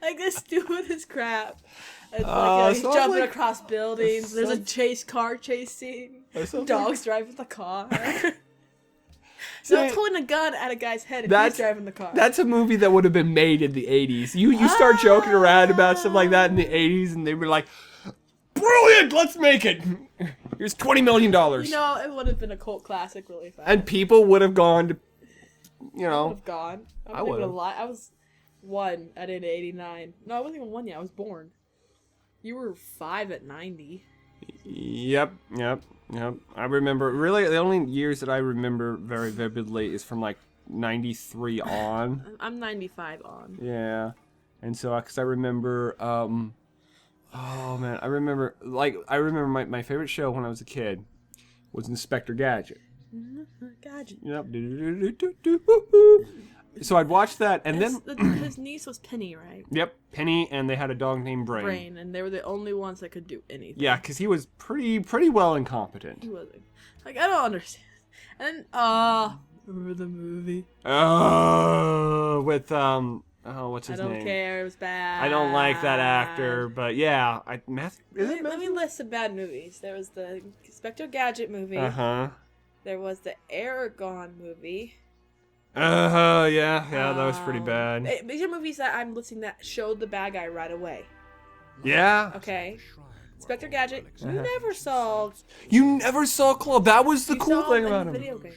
Like this stupidest crap. It's like, he's jumping across buildings. There's a car chase scene. Dogs driving the car. So it's holding a gun at a guy's head and he's driving the car. That's a movie that would have been made in the 80s. You start joking around about stuff like that in the 80s, and they were like, brilliant, let's make it. Here's $20 million. It would have been a cult classic really fast. And people would have gone to, I would have gone. I would have. I was 1 at 89. No, I wasn't even 1 yet. I was born. You were 5 at 90. Yep. I remember, really, the only years that I remember very vividly is from like 93 on. I'm 95 on. Yeah. And so, because I remember, oh man, I remember my favorite show when I was a kid was Inspector Gadget. Gadget. Yep. So I'd watch that, and his niece was Penny, right? Yep, Penny, and they had a dog named Brain. And they were the only ones that could do anything. Yeah, because he was pretty well incompetent. He wasn't. Like, I don't understand. And then, remember the movie? With, what's his name? I don't care, it was bad. I don't like that actor, but yeah. Let me list some bad movies. There was the Inspector Gadget movie. Uh-huh. There was the Aragon movie. Yeah, that was pretty bad. These are movies that I'm listing that showed the bad guy right away. Yeah. Okay. Inspector Gadget, you never saw. You never saw Claw. That was the cool thing about him. Video game.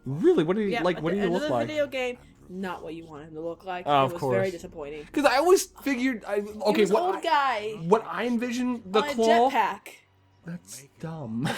Really? What did he like? What did he look like? Video game, not what you wanted him to look like. Oh, it was very disappointing. Because I always figured, he was an old guy. What I envisioned the on Claw. A jetpack. That's dumb.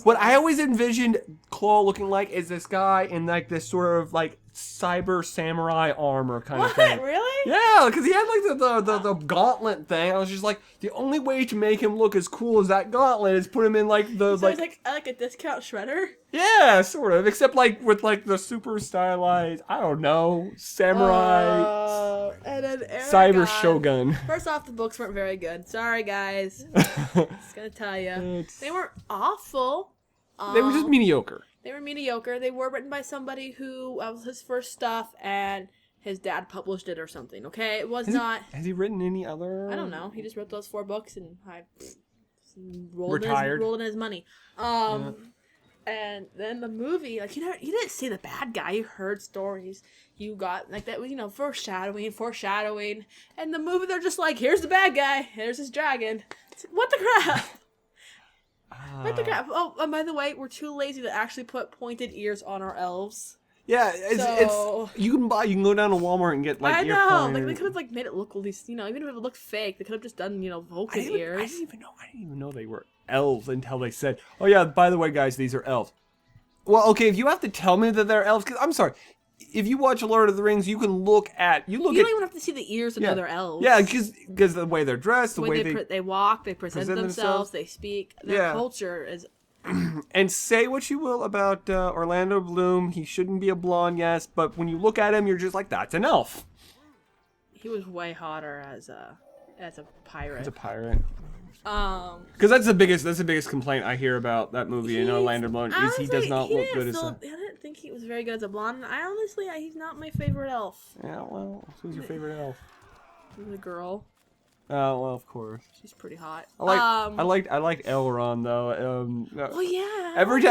What I always envisioned Claw looking like is this guy in like this sort of like cyber samurai armor kind of thing. What? Really? Yeah, because he had like the gauntlet thing. I was just like, the only way to make him look as cool as that gauntlet is put him in like the so like a discount shredder. Yeah, sort of. Except like with like the super stylized, I don't know, samurai and then cyber shogun. First off, the books weren't very good. Sorry, guys. Just gonna tell you, they weren't awful. They were just mediocre. They were mediocre. They were written by somebody who was his first stuff, and his dad published it or something. Okay, it was not. Has he written any other? I don't know. He just wrote those 4 books, and I rolled in his money. And then the movie, like you didn't see the bad guy. You heard stories. You got like that was foreshadowing. And the movie, they're just like, here's the bad guy. Here's his dragon. What the crap? What the crap? Oh, and by the way, we're too lazy to actually put pointed ears on our elves. Yeah, it's you can go down to Walmart and get like ear pointers. Like they could have like made it look at least, even if it looked fake, they could have just done Vulcan ears. I didn't even know they were elves until they said, "Oh yeah, by the way, guys, these are elves." Well, okay, if you have to tell me that they're elves, because I'm sorry, if you watch Lord of the Rings, you can look at You don't even have to see the ears to know they're elves. Yeah, because the way they're dressed, the way they walk, they present themselves, they speak. Their culture is. And say what you will about Orlando Bloom, he shouldn't be a blonde, yes, but when you look at him, you're just like, that's an elf. He was way hotter as a pirate. As a pirate. Because that's the biggest complaint I hear about that movie in Orlando Bloom is he does not look good as a. I didn't think he was very good as a blonde. He's not my favorite elf. Yeah, well, who's your favorite elf? The girl. Oh, well, of course. She's pretty hot. I liked Elrond though. Oh yeah. Every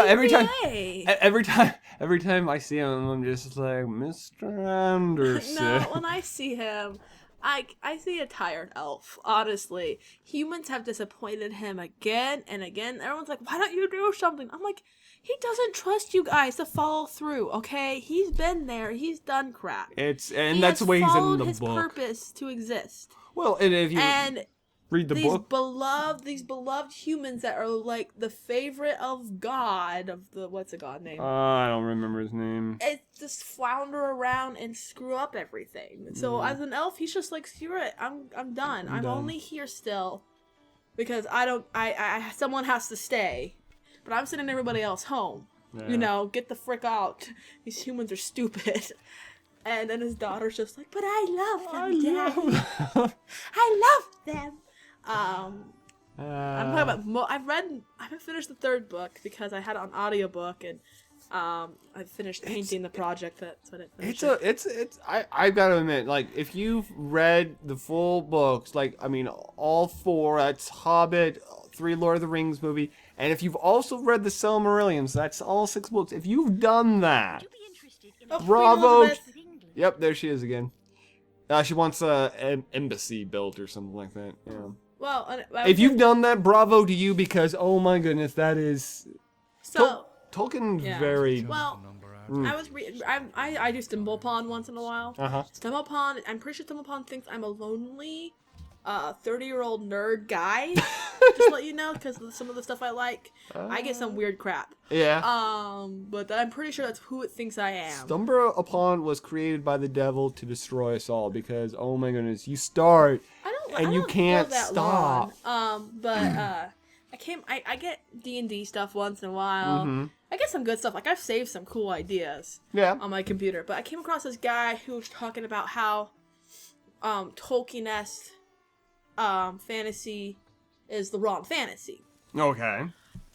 time I see him, I'm just like, Mr. Anderson. No, when I see him, I see a tired elf, honestly. Humans have disappointed him again and again. Everyone's like, why don't you do something? I'm like, he doesn't trust you guys to follow through, okay? He's been there. He's done crap. That's the way he's in the book. His purpose to exist. Well, and if you read the book, these beloved humans that are like the favorite of God, of the, what's the god name? I don't remember his name. It just flounder around and screw up everything. So as an elf, he's just like, screw it. I'm done. I'm only here still because someone has to stay. But I'm sending everybody else home. Yeah. You know, get the frick out. These humans are stupid. And then his daughter's just like, but I love them, Daddy. I love them. I'm talking about. I haven't finished the third book because I had it on audiobook, and I finished painting the project. That's what it finished. I've got to admit, like, if you've read the full books, like, I mean, all 4, that's Hobbit, 3 Lord of the Rings movie, and if you've also read the Silmarillion, that's all 6 books. If you've done that, bravo. Yep, there she is again. She wants an embassy built or something like that. Yeah. Well, if you've done that, bravo to you, because oh my goodness, that is Tolkien's very well. I do Stimblepond once in a while. Stimblepond, I'm pretty sure Stimblepond thinks I'm a lonely 30-year-old nerd guy. Just to let you know, because some of the stuff I like, I get some weird crap. Yeah. But I'm pretty sure that's who it thinks I am. Stumblepond was created by the devil to destroy us all, because oh my goodness, you start and you can't stop. But I get D&D stuff once in a while. Mm-hmm. I get some good stuff. Like, I've saved some cool ideas on my computer. But I came across this guy who was talking about how Tolkien-esque fantasy is the wrong fantasy. Okay.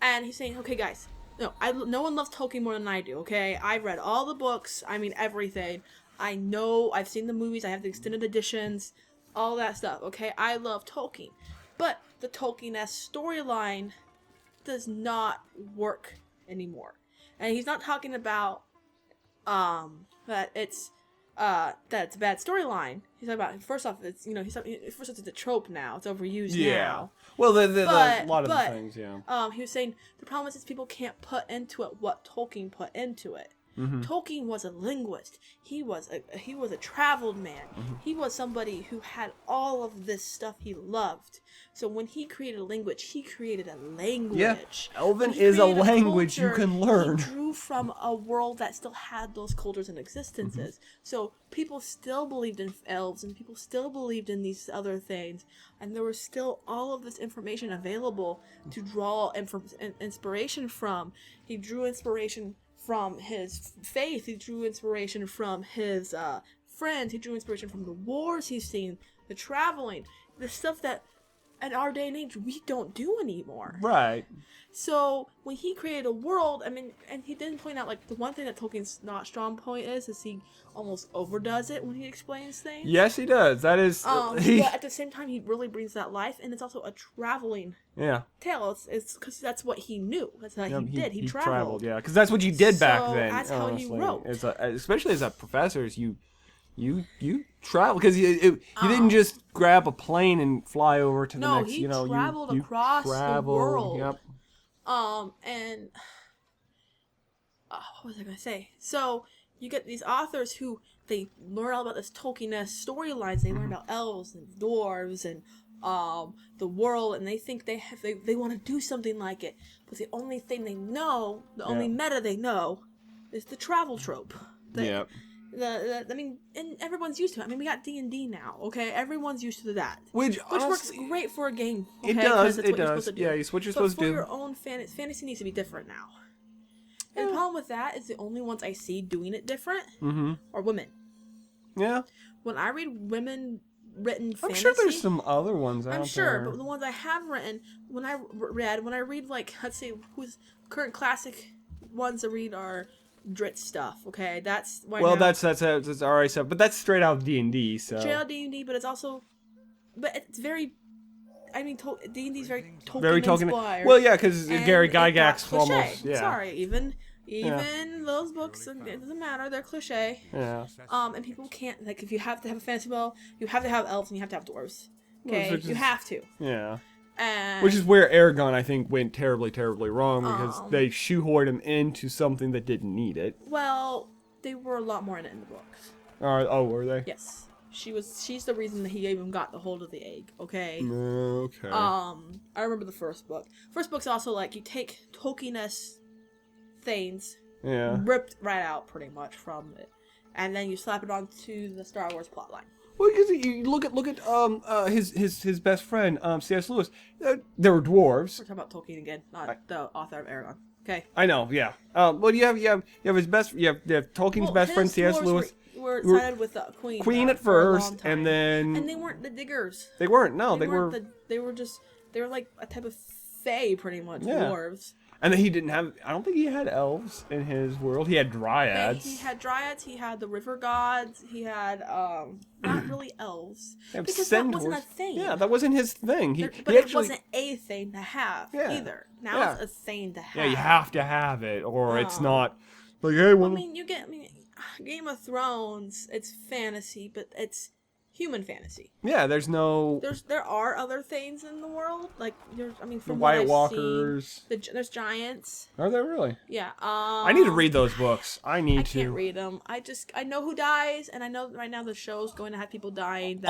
And he's saying, okay, guys, no one loves Tolkien more than I do, okay? I've read all the books. I mean, everything. I know. I've seen the movies. I have the extended editions. All that stuff, okay? I love Tolkien. But the Tolkien-esque storyline does not work anymore. And he's not talking about that it's a bad storyline. He's talking about, first off, it's it's a trope now. It's overused now. Well, a lot of the things, yeah. He was saying the problem is people can't put into it what Tolkien put into it. Mm-hmm. Tolkien was a linguist. He was a traveled man. Mm-hmm. He was somebody who had all of this stuff he loved. So when he created a language, he created a language. Yeah, Elven is a language you can learn. He drew from a world that still had those cultures and existences. Mm-hmm. So people still believed in elves, and people still believed in these other things, and there was still all of this information available to draw inspiration from. He drew inspiration from his faith. He drew inspiration from his friends. He drew inspiration from the wars he's seen, the traveling, the stuff that in our day and age we don't do anymore. Right. So when he created a world, I mean, and he didn't point out, like, the one thing that Tolkien's not strong point is he almost overdoes it when he explains things. Yes, he does. That is. But at the same time, he really brings that life, and it's also a traveling tale. It's because that's what he knew. That's how he did. He traveled. Yeah, because that's what you did back then. That's how he wrote. Especially as a professor, you travel, because you didn't just grab a plane and fly over to the next. He traveled across the world. Yep. And what was I gonna say? So you get these authors who they learn all about this Tolkien-esque storylines. They learn about elves and dwarves and the world, and they think they want to do something like it. But the only thing they know, the only meta they know, is the travel trope. Yep. I mean, and everyone's used to it. I mean, we got D&D now, okay? Everyone's used to that. Which works great for a game, okay? It does, it does. Yeah, it's what you're supposed to do. But for your own fantasy needs to be different now. And the problem with that is the only ones I see doing it different are women. Yeah. When I read women-written fantasy... I'm sure there's some other ones out there. I'm sure, but the ones I have written, when I read, like, let's say, who's current classic ones I read are... Drit stuff, okay? That's why. Well, that's alright stuff, but that's straight out of D&D. So straight out of D&D, but it's also, it's very. I mean, D&D is very Tolkien very Tolkien inspired. Well, yeah, because Gary Gygax almost. Yeah. Sorry, even Even those books, it doesn't matter. They're cliche. Yeah. And people can't, like, if you have to have a fantasy world, you have to have elves and you have to have dwarves. Okay? You have to. Yeah. And which is where Aragon, I think, went terribly, terribly wrong because they shoehorned him into something that didn't need it. Well, they were a lot more in it in the books. Oh, were they? Yes. She's the reason that he even got the hold of the egg, okay? Okay. I remember the first book. First book's also like you take Tolkien-esque things, ripped right out pretty much from it, and then you slap it onto the Star Wars plotline. Well, you look at his best friend, C.S. Lewis. There were dwarves. We're talking about Tolkien again, not the author of Aragon. Okay. I know, yeah. Well, you have his best. You have Tolkien's best friend, C.S. Lewis. Were sided with the Queen. Queen at first, and then. And they weren't the diggers. They weren't. No, they were. They were like a type of fae, pretty much, dwarves. And then he didn't have. I don't think he had elves in his world. He had dryads. He had dryads. He had the river gods. He had not really elves because that wasn't a thing. Yeah, that wasn't his thing. It wasn't a thing to have either. Now it's a thing to have. Yeah, you have to have it, or it's not. Like, hey, Game of Thrones. It's fantasy, but it's human fantasy. Yeah, there are other things in the world, like from the what White I've Walkers. Seen, there's giants. Are there really? Yeah. I need to read those books. I can't read them. I know who dies, and I know right now the show's going to have people dying.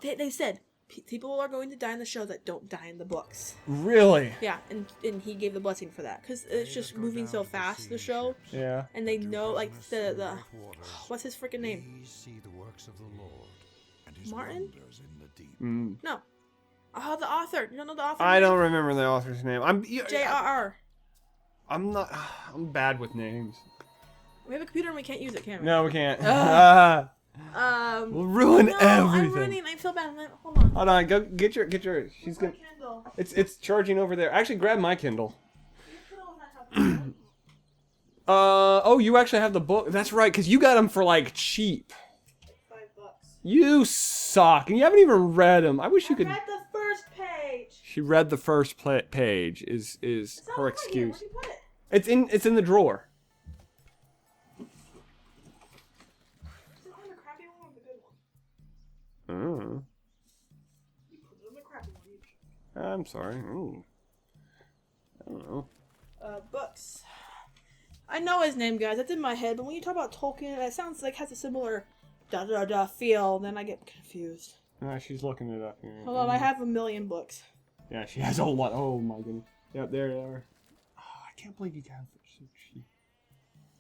They said people are going to die in the show that don't die in the books. Really? Yeah, and he gave the blessing for that because it's just moving so fast, the show. Yeah. And they know, like the what's his freaking name? Martin? No. Oh, the author. You don't know the author? I don't remember the author's name. J.R.R. I'm not. I'm bad with names. We have a computer and we can't use it, can we? No, we can't. We'll ruin everything. I feel bad. Hold on. Hold on. Go get your. She's gonna. Kindle. It's charging over there. Actually, grab my Kindle. Oh, you actually have the book. That's right, because you got them for like cheap. $5. You suck, and you haven't even read them. I wish you could. I read the first page. She read the first page. Is her excuse? Where'd you put it? It's in the drawer. Oh. I'm sorry. Ooh. I don't know. Books. I know his name, guys. That's in my head. But when you talk about Tolkien, it sounds like has a similar feel. Then I get confused. She's looking it up here. Hold on, I have 1,000,000 books. Yeah, she has a whole lot. Oh my goodness. Yep, there they are. Oh, I can't believe you got it so cheap.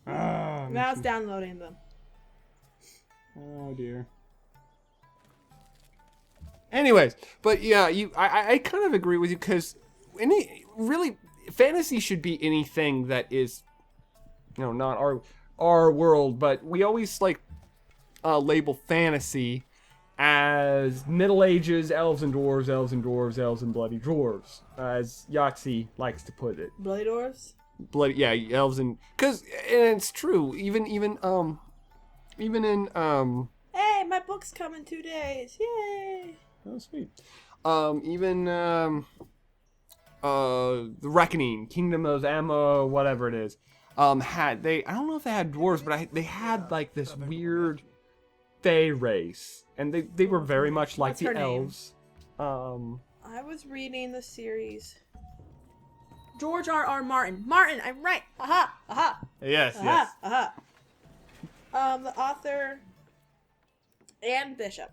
Now it's downloading them. Oh dear. Anyways, but yeah, I kind of agree with you because fantasy should be anything that is, not our world, but we always label fantasy as Middle Ages, elves and dwarves, elves and dwarves, elves and bloody dwarves, as Yahtzee likes to put it. Bloody dwarves? Elves and and it's true. Even in Hey, my book's come in 2 days! Yay! Oh, sweet. The Reckoning, Kingdom of Amma, whatever it is, I don't know if they had dwarves, but they had like this weird fae race, and they were very much like the elves. I was reading the series. George R.R. Martin. Martin, I'm right. Aha, aha. Yes, aha, yes. Aha. The author and Bishop.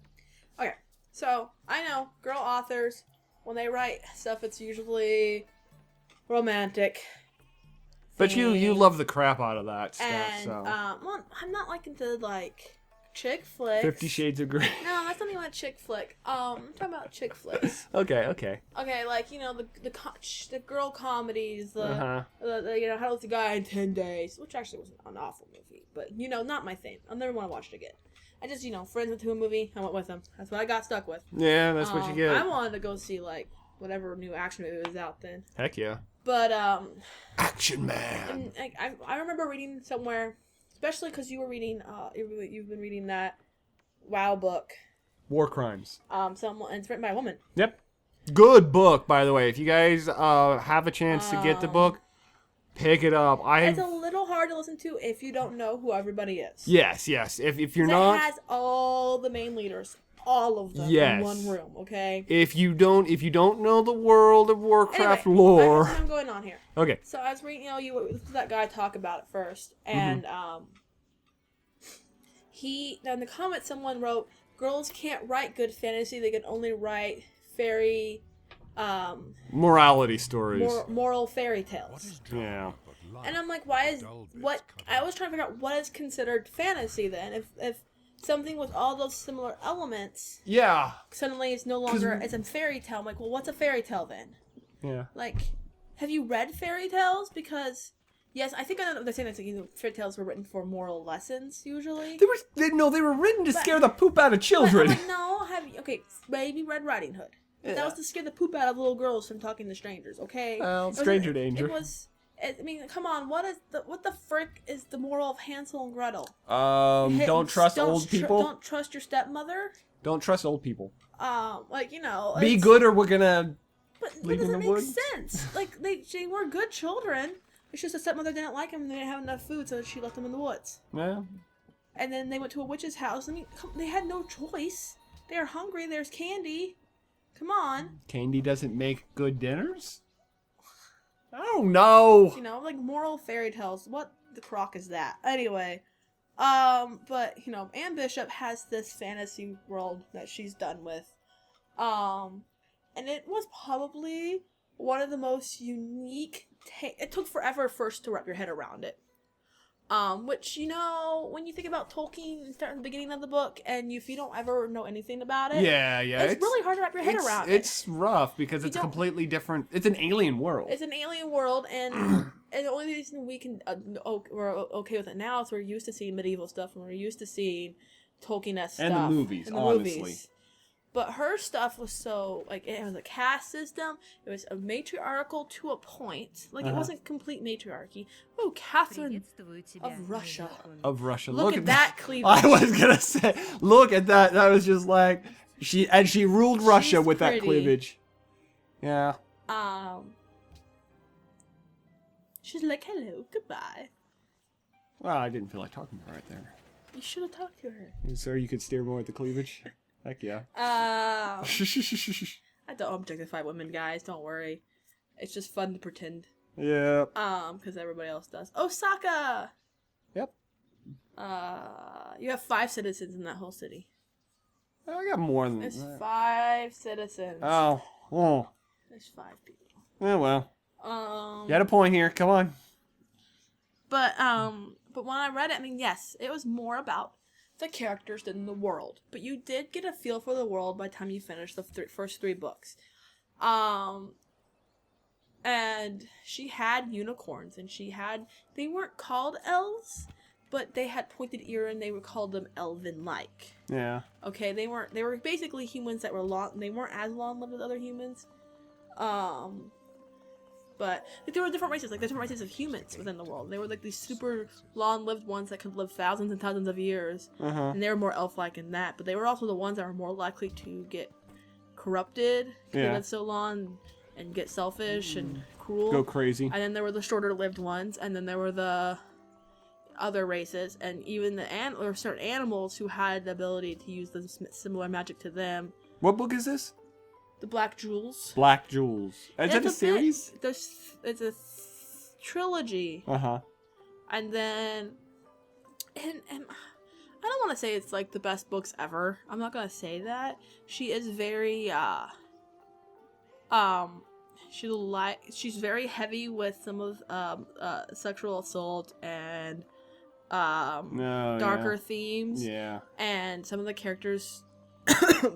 Okay. So, I know, girl authors, when they write stuff, it's usually romantic. But you love the crap out of that stuff, and, so. well, I'm not into, chick flicks. 50 Shades of Grey. No, that's not even a chick flick. I'm talking about chick flicks. Okay. Okay, the girl comedies, Uh-huh. How to Lose a Guy in 10 Days, which actually wasn't an awful movie, but, not my thing. I'll never want to watch it again. I just, friends went to a movie, I went with them. That's what I got stuck with. Yeah, that's what you get. I wanted to go see, whatever new action movie was out then. Heck yeah. But, Action Man! I remember reading somewhere, especially because you were reading, you've been reading that WoW book. War Crimes. And it's written by a woman. Yep. Good book, by the way. If you guys have a chance to get the book, pick it up. It's a little hard hard to listen to if you don't know who everybody is. Yes. If you're not, it has all the main leaders, all of them in one room. Okay. If you don't know the World of Warcraft anyway, lore, I'm going on here. Okay. So I was reading, you listened to that guy talk about it first, and in the comments someone wrote, girls can't write good fantasy; they can only write fairy, morality stories, moral fairy tales. Yeah. And I'm like, I was trying to figure out what is considered fantasy then, if something with all those similar elements, suddenly it's no longer it's a fairy tale. I'm like, well, what's a fairy tale then? Yeah. Like, have you read fairy tales? Because yes, I think they're saying that fairy tales were written for moral lessons usually. They were written to scare the poop out of children. But I'm like, no, maybe Red Riding Hood. But that was to scare the poop out of little girls from talking to strangers. Okay. Well, stranger danger. It was. I mean, come on. What the frick is the moral of Hansel and Gretel? Don't trust old people. Don't trust your stepmother. Don't trust old people. Be good or we're gonna. But it doesn't make sense. Like they were good children. It's just the stepmother didn't like them and they didn't have enough food, so she left them in the woods. Yeah. And then they went to a witch's house. I mean, they had no choice. They are hungry. There's candy. Come on. Candy doesn't make good dinners? I don't know. Like moral fairy tales. What the crock is that? Anyway, but Anne Bishop has this fantasy world that she's done with, and it was probably one of the most unique. It took forever first to wrap your head around it. Which, when you think about Tolkien and start at the beginning of the book, and if you don't ever know anything about it, it's really hard to wrap your head around it. It's rough because it's completely different. It's an alien world. It's an alien world, and the only reason we can we're okay with it now is we're used to seeing medieval stuff, and we're used to seeing Tolkien-esque stuff. And the movies, honestly. Movies. But her stuff was so, it was a caste system. It was a matriarchal to a point. It wasn't complete matriarchy. Oh, Catherine of Russia. Look at that cleavage. I was going to say, look at that. That was just like, she ruled Russia with that cleavage. Yeah. She's like, hello, goodbye. Well, I didn't feel like talking to her right there. You should have talked to her. So you could steer more at the cleavage? Heck yeah. I don't objectify women, guys. Don't worry. It's just fun to pretend. Yeah. Because everybody else does. Osaka! Yep. You have 5 citizens in that whole city. I got more than that. There's 5 citizens. Oh. There's 5 people. Oh, well. You had a point here. Come on. But when I read it, yes, it was more about the characters than the world, but you did get a feel for the world by the time you finished the first 3 books. And she had unicorns, and they weren't called elves, but they had pointed ear, and they would call them elven-like. Yeah. Okay, they were basically humans that were they weren't as long-lived as other humans. But there were different races, different races of humans within the world. They were these super long-lived ones that could live thousands and thousands of years, and they were more elf-like in that. But they were also the ones that were more likely to get corrupted because they lived so long and get selfish and cruel, go crazy. And then there were the shorter-lived ones, and then there were the other races, and even there were certain animals who had the ability to use the similar magic to them. What book is this? The Black Jewels. Black Jewels. Is that a series? It's a trilogy. And then, and I don't want to say it's the best books ever. I'm not gonna say that. She is very she's very heavy with some of sexual assault and darker themes. Yeah. And some of the characters'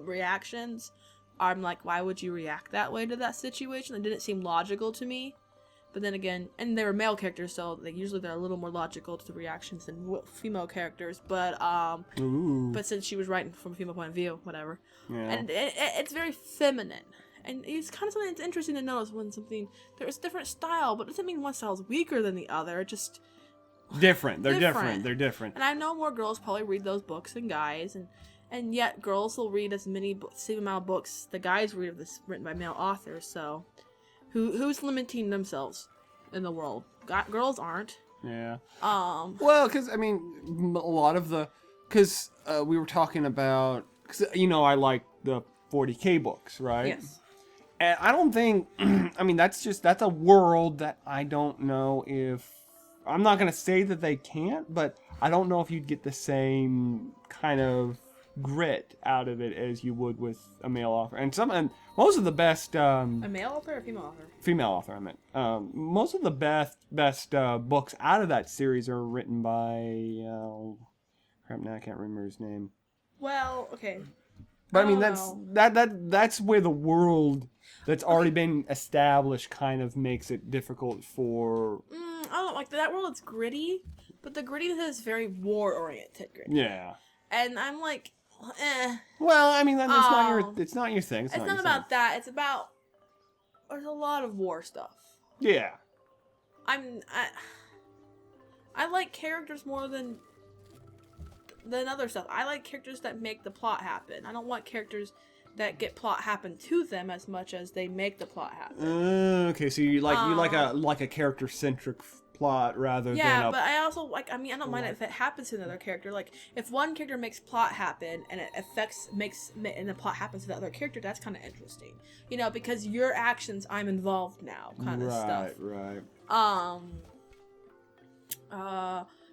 reactions. I'm like, why would you react that way to that situation? It didn't seem logical to me. But then again, and they were male characters, so usually they're a little more logical to the reactions than female characters. But since she was writing from a female point of view, whatever. Yeah. And it's very feminine. And it's kind of something that's interesting to notice when there's a different style, but it doesn't mean one style is weaker than the other. It just... Different. They're different. And I know more girls probably read those books than guys, and yet girls will read same amount of books the guys read of this written by male authors. So, who's limiting themselves in the world? Girls aren't. Yeah. Well, because, I mean, a lot of the... Because we were talking about... Cause, I like the 40K books, right? Yes. And I don't think... I mean, that's a world that I don't know if... I'm not going to say that they can't, but I don't know if you'd get the same kind of grit out of it as you would with a male author. And most of the best... a male author or a female author? Female author, I meant. Most of the best books out of that series are written by... crap, now I can't remember his name. Well, okay. But I mean, that's where the world that's already been established kind of makes it difficult for... I don't like that world. It's gritty, but the grittiness is very war-oriented gritty. Yeah. And I'm like, Well, I mean, it's not your thing. It's not about that. It's about... There's a lot of war stuff. Yeah. I like characters more than other stuff. I like characters that make the plot happen. I don't want characters that get plot happen to them as much as they make the plot happen. Okay, so you like a character centric plot rather than yeah, but I also like. I mean, I don't mind if it happens to another character. Like if one character makes plot happen and it and the plot happens to the other character, that's kind of interesting. Because your actions, I'm involved now, kind of stuff. Right.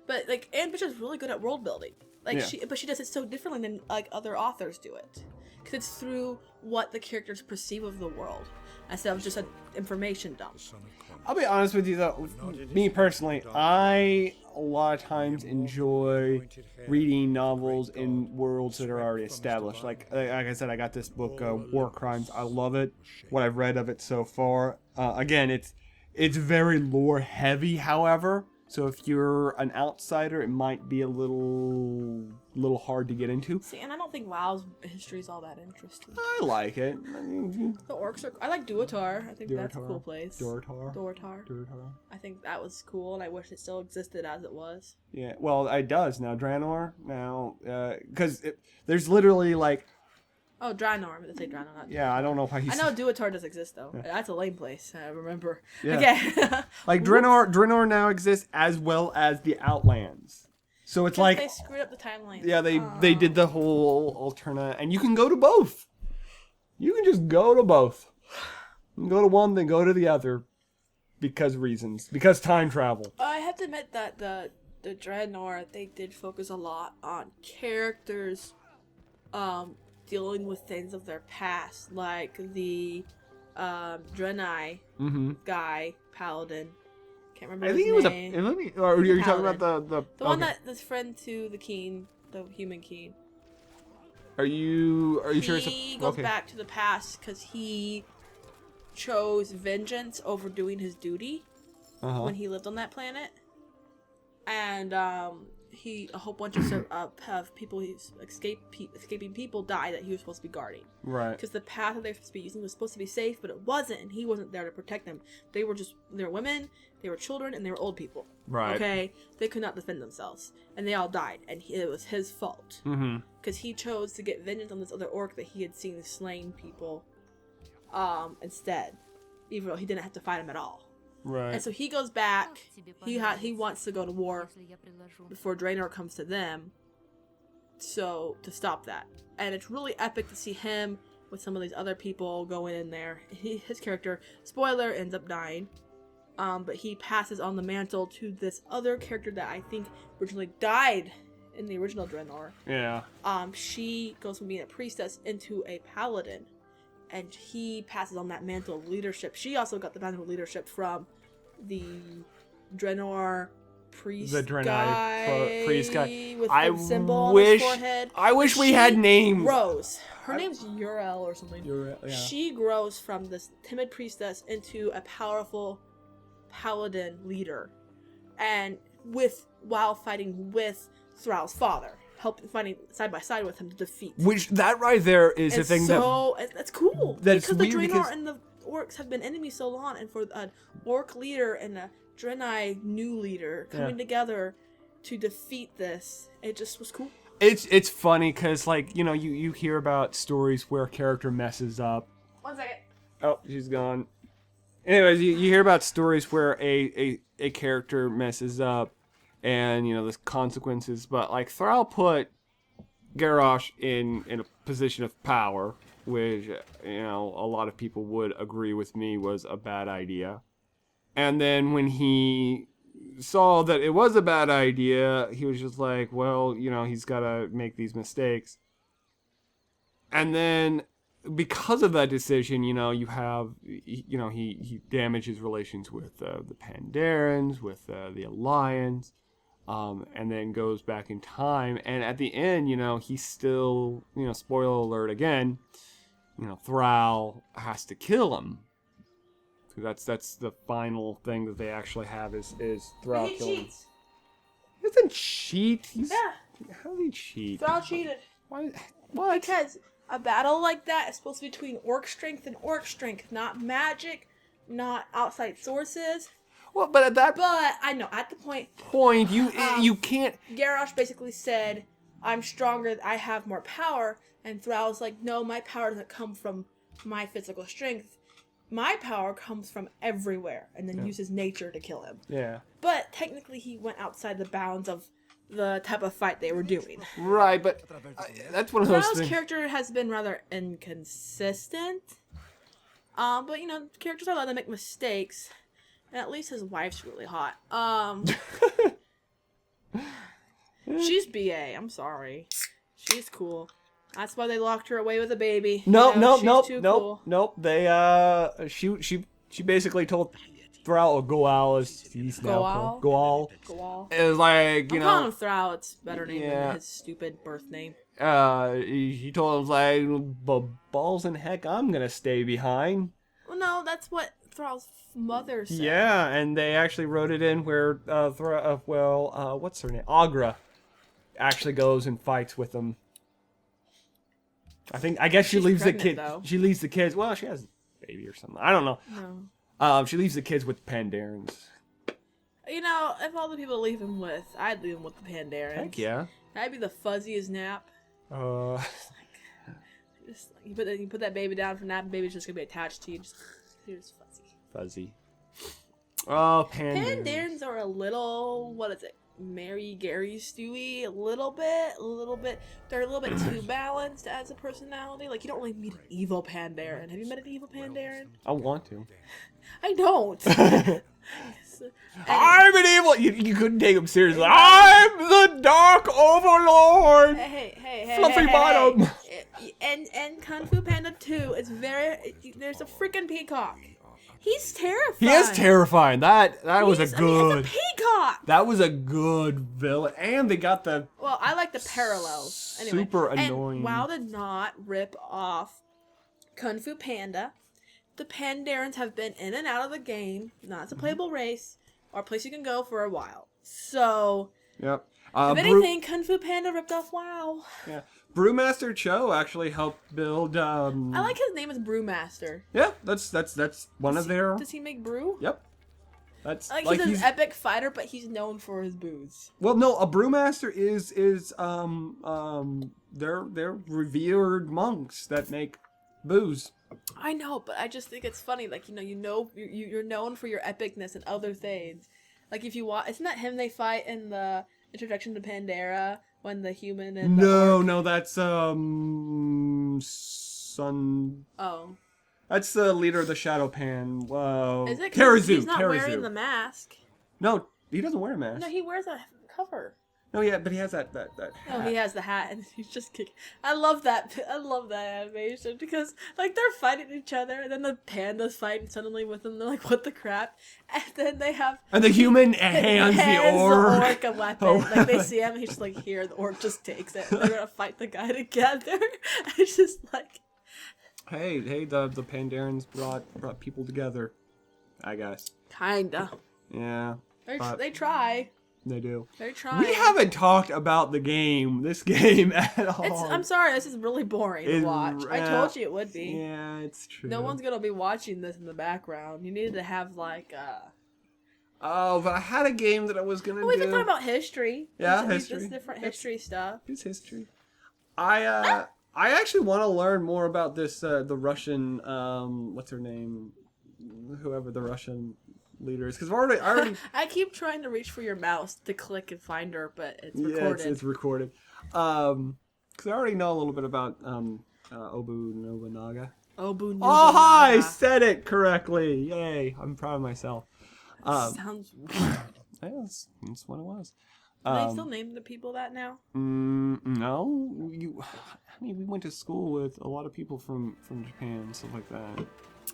But like Anne Bishop's really good at world building. Like she does it so differently than like other authors do it, because it's through what the characters perceive of the world instead of just an information dump. I'll be honest with you though, me personally, I a lot of times enjoy reading novels in worlds that are already established. Like I said, I got this book, War Crimes. I love it. What I've read of it so far. Again, it's very lore heavy, however. So if you're an outsider, it might be a little hard to get into. See, and I don't think WoW's history is all that interesting. I like it. I mean, the orcs are... I like Duatar. I think that's a cool place. Duatar. I think that was cool, and I wish it still existed as it was. Yeah, well, it does now. Draenor, now... Because there's literally, like... Oh, Draenor. I'm going to say Draenor, not Duatar. Yeah, I don't know if I know Duatar does exist, though. Yeah. That's a lame place, I remember. Yeah. Okay. Like, Draenor now exists as well as the Outlands. So it's like... they screwed up the timeline. Yeah, they did the whole alternate... And you can go to both. You can just go to both. You can go to one, then go to the other. Because reasons. Because time travel. I have to admit that the Draenor, they did focus a lot on characters... dealing with things of their past, like the Draenei guy, Paladin. Can't remember his name. Or are you talking about the one that's friend to the Keen, the human Keen? Are you sure it's He goes back to the past because he chose vengeance over doing his duty when he lived on that planet, and a whole bunch of people, escaping people died that he was supposed to be guarding. Right. Because the path that they were supposed to be using was supposed to be safe, but it wasn't, and he wasn't there to protect them. They were women, they were children, and they were old people. Right. Okay? They could not defend themselves. And they all died, and it was his fault. Because he chose to get vengeance on this other orc that he had seen slain people instead. Even though he didn't have to fight him at all. Right. And so he goes back. He wants to go to war before Draenor comes to them. So to stop that, and it's really epic to see him with some of these other people going in there. His character, spoiler, ends up dying. But he passes on the mantle to this other character that I think originally died in the original Draenor. Yeah. She goes from being a priestess into a paladin. And he passes on that mantle of leadership. She also got the mantle of leadership from the Draenor priest guy with the symbol on his forehead. I wish we had names. Grows. Her name's Uriel or something. Uriel, yeah. She grows from this timid priestess into a powerful paladin leader, and while fighting with Thrall's father. Fighting side by side with him to defeat. Which that right there is the thing that's cool. That's because the Draenor and the orcs have been enemies so long, and for an orc leader and a Draenei new leader coming together to defeat this, it just was cool. It's funny because you hear about stories where a character messes up. 1 second. Oh, she's gone. anyways, you hear about stories where a character messes up, and there's consequences. But like Thrall put Garrosh in a position of power, which a lot of people would agree with me was a bad idea. And then when he saw that it was a bad idea, he was just like, well, he's got to make these mistakes. And then because of that decision, you have, he damages relations with the Pandarans, with the Alliance, and then goes back in time. And at the end, he's still, spoiler alert again, Thrall has to kill him. That's the final thing that they actually have is Thrall killing him. He doesn't cheat. How did he cheat? Thrall cheated. Why? What? Because a battle like that is supposed to be between orc strength and orc strength, not magic, not outside sources. Well, but I know at the point you can't. Garrosh basically said, "I'm stronger. I have more power," and Thrall was like, "No, my power doesn't come from my physical strength. My power comes from everywhere," and then uses nature to kill him. Yeah. But technically, he went outside the bounds of the type of fight they were doing. Right, but that's one of those things. Thrall's character has been rather inconsistent. But characters are allowed to make mistakes, and at least his wife's really hot. She's BA. I'm sorry. She's cool. That's why they locked her away with a baby. Nope. Cool. They she basically told Thrall or Goal as he's now called. Goal. It was like I'm calling him Thrall. It's a better name than his stupid birth name. He told him like, balls in heck, I'm gonna stay behind. Well, no, that's what Thrall's mother said. Yeah, and they actually wrote it in where what's her name? Agra actually goes and fights with them. I guess she leaves pregnant, the kid. though. She leaves the kids. Well, she has a baby or something. I don't know. No. She leaves the kids with Pandarans. If all the people leave him with, I'd leave him with the Pandarans. Heck yeah. That'd be the fuzziest nap. You put that baby down for nap, and baby's just gonna be attached to you. Here's fuzzy. Oh, Pandarans. Pandarans are a little, what is it? Mary Gary Stewie, a little bit. They're a little bit too balanced as a personality. Like, you don't really meet an evil Pandaran. Have you met an evil Pandaran? I want to. I don't. I'm an evil. You couldn't take him seriously. I'm the Dark Overlord. Hey, Fluffy bottom. And Kung Fu Panda 2 is there's a freaking peacock. He's terrifying. He is terrifying. That was a good. It's a peacock. That was a good villain, and they got the. Well, I like the parallels. Anyway, super annoying. And WoW did not rip off Kung Fu Panda. The Pandarans have been in and out of the game. Not as a playable race or a place you can go for a while. So. Yep. If anything, Kung Fu Panda ripped off WoW. Yeah. Brewmaster Cho actually helped build. I like his name is Brewmaster. Yeah, that's one of their. Does he make brew? Yep. That's he's an epic fighter, but he's known for his booze. Well, no, a brewmaster is they're revered monks that make booze. I know, but I just think it's funny. Like you're known for your epicness and other things. Like if you watch, isn't that him they fight in the introduction to Pandora? When the human and no, that's Sun. Oh, that's the leader of the Shadow Pan. Whoa, is it? Karazu. He's not wearing the mask. No, he doesn't wear a mask. No, he wears a cover. No, yeah, but he has that hat. No, he has the hat, and he's just kicking. I love that animation because like they're fighting each other, and then the pandas fighting suddenly with them. They're like, "What the crap?" And then they have the human hands the orc a weapon. Like they see him, and he's just like, "Here." The orc just takes it. And they're gonna fight the guy together. It's just like, hey, the Pandarans brought people together, I guess. Kinda. Yeah. They try. They do. They're trying. We haven't talked about this game at all. I'm sorry, this is really boring to watch. I told you it would be. Yeah, it's true. No one's gonna be watching this in the background. You needed to have like Oh, but I had a game that I was gonna do. We've been talking about history. Yeah, history. It's different history stuff. It's history. I actually want to learn more about this the Russian what's her name? whoever the Russian leader is. Because I already. I keep trying to reach for your mouse to click and find her, but it's recorded. Yeah, it's recorded. Because I already know a little bit about Obu Nobunaga. Obu Nobunaga. Oh, hi! I said it correctly. Yay! I'm proud of myself. Sounds weird. That's what it was. Do they still name the people that now? No. We went to school with a lot of people from Japan and stuff like that.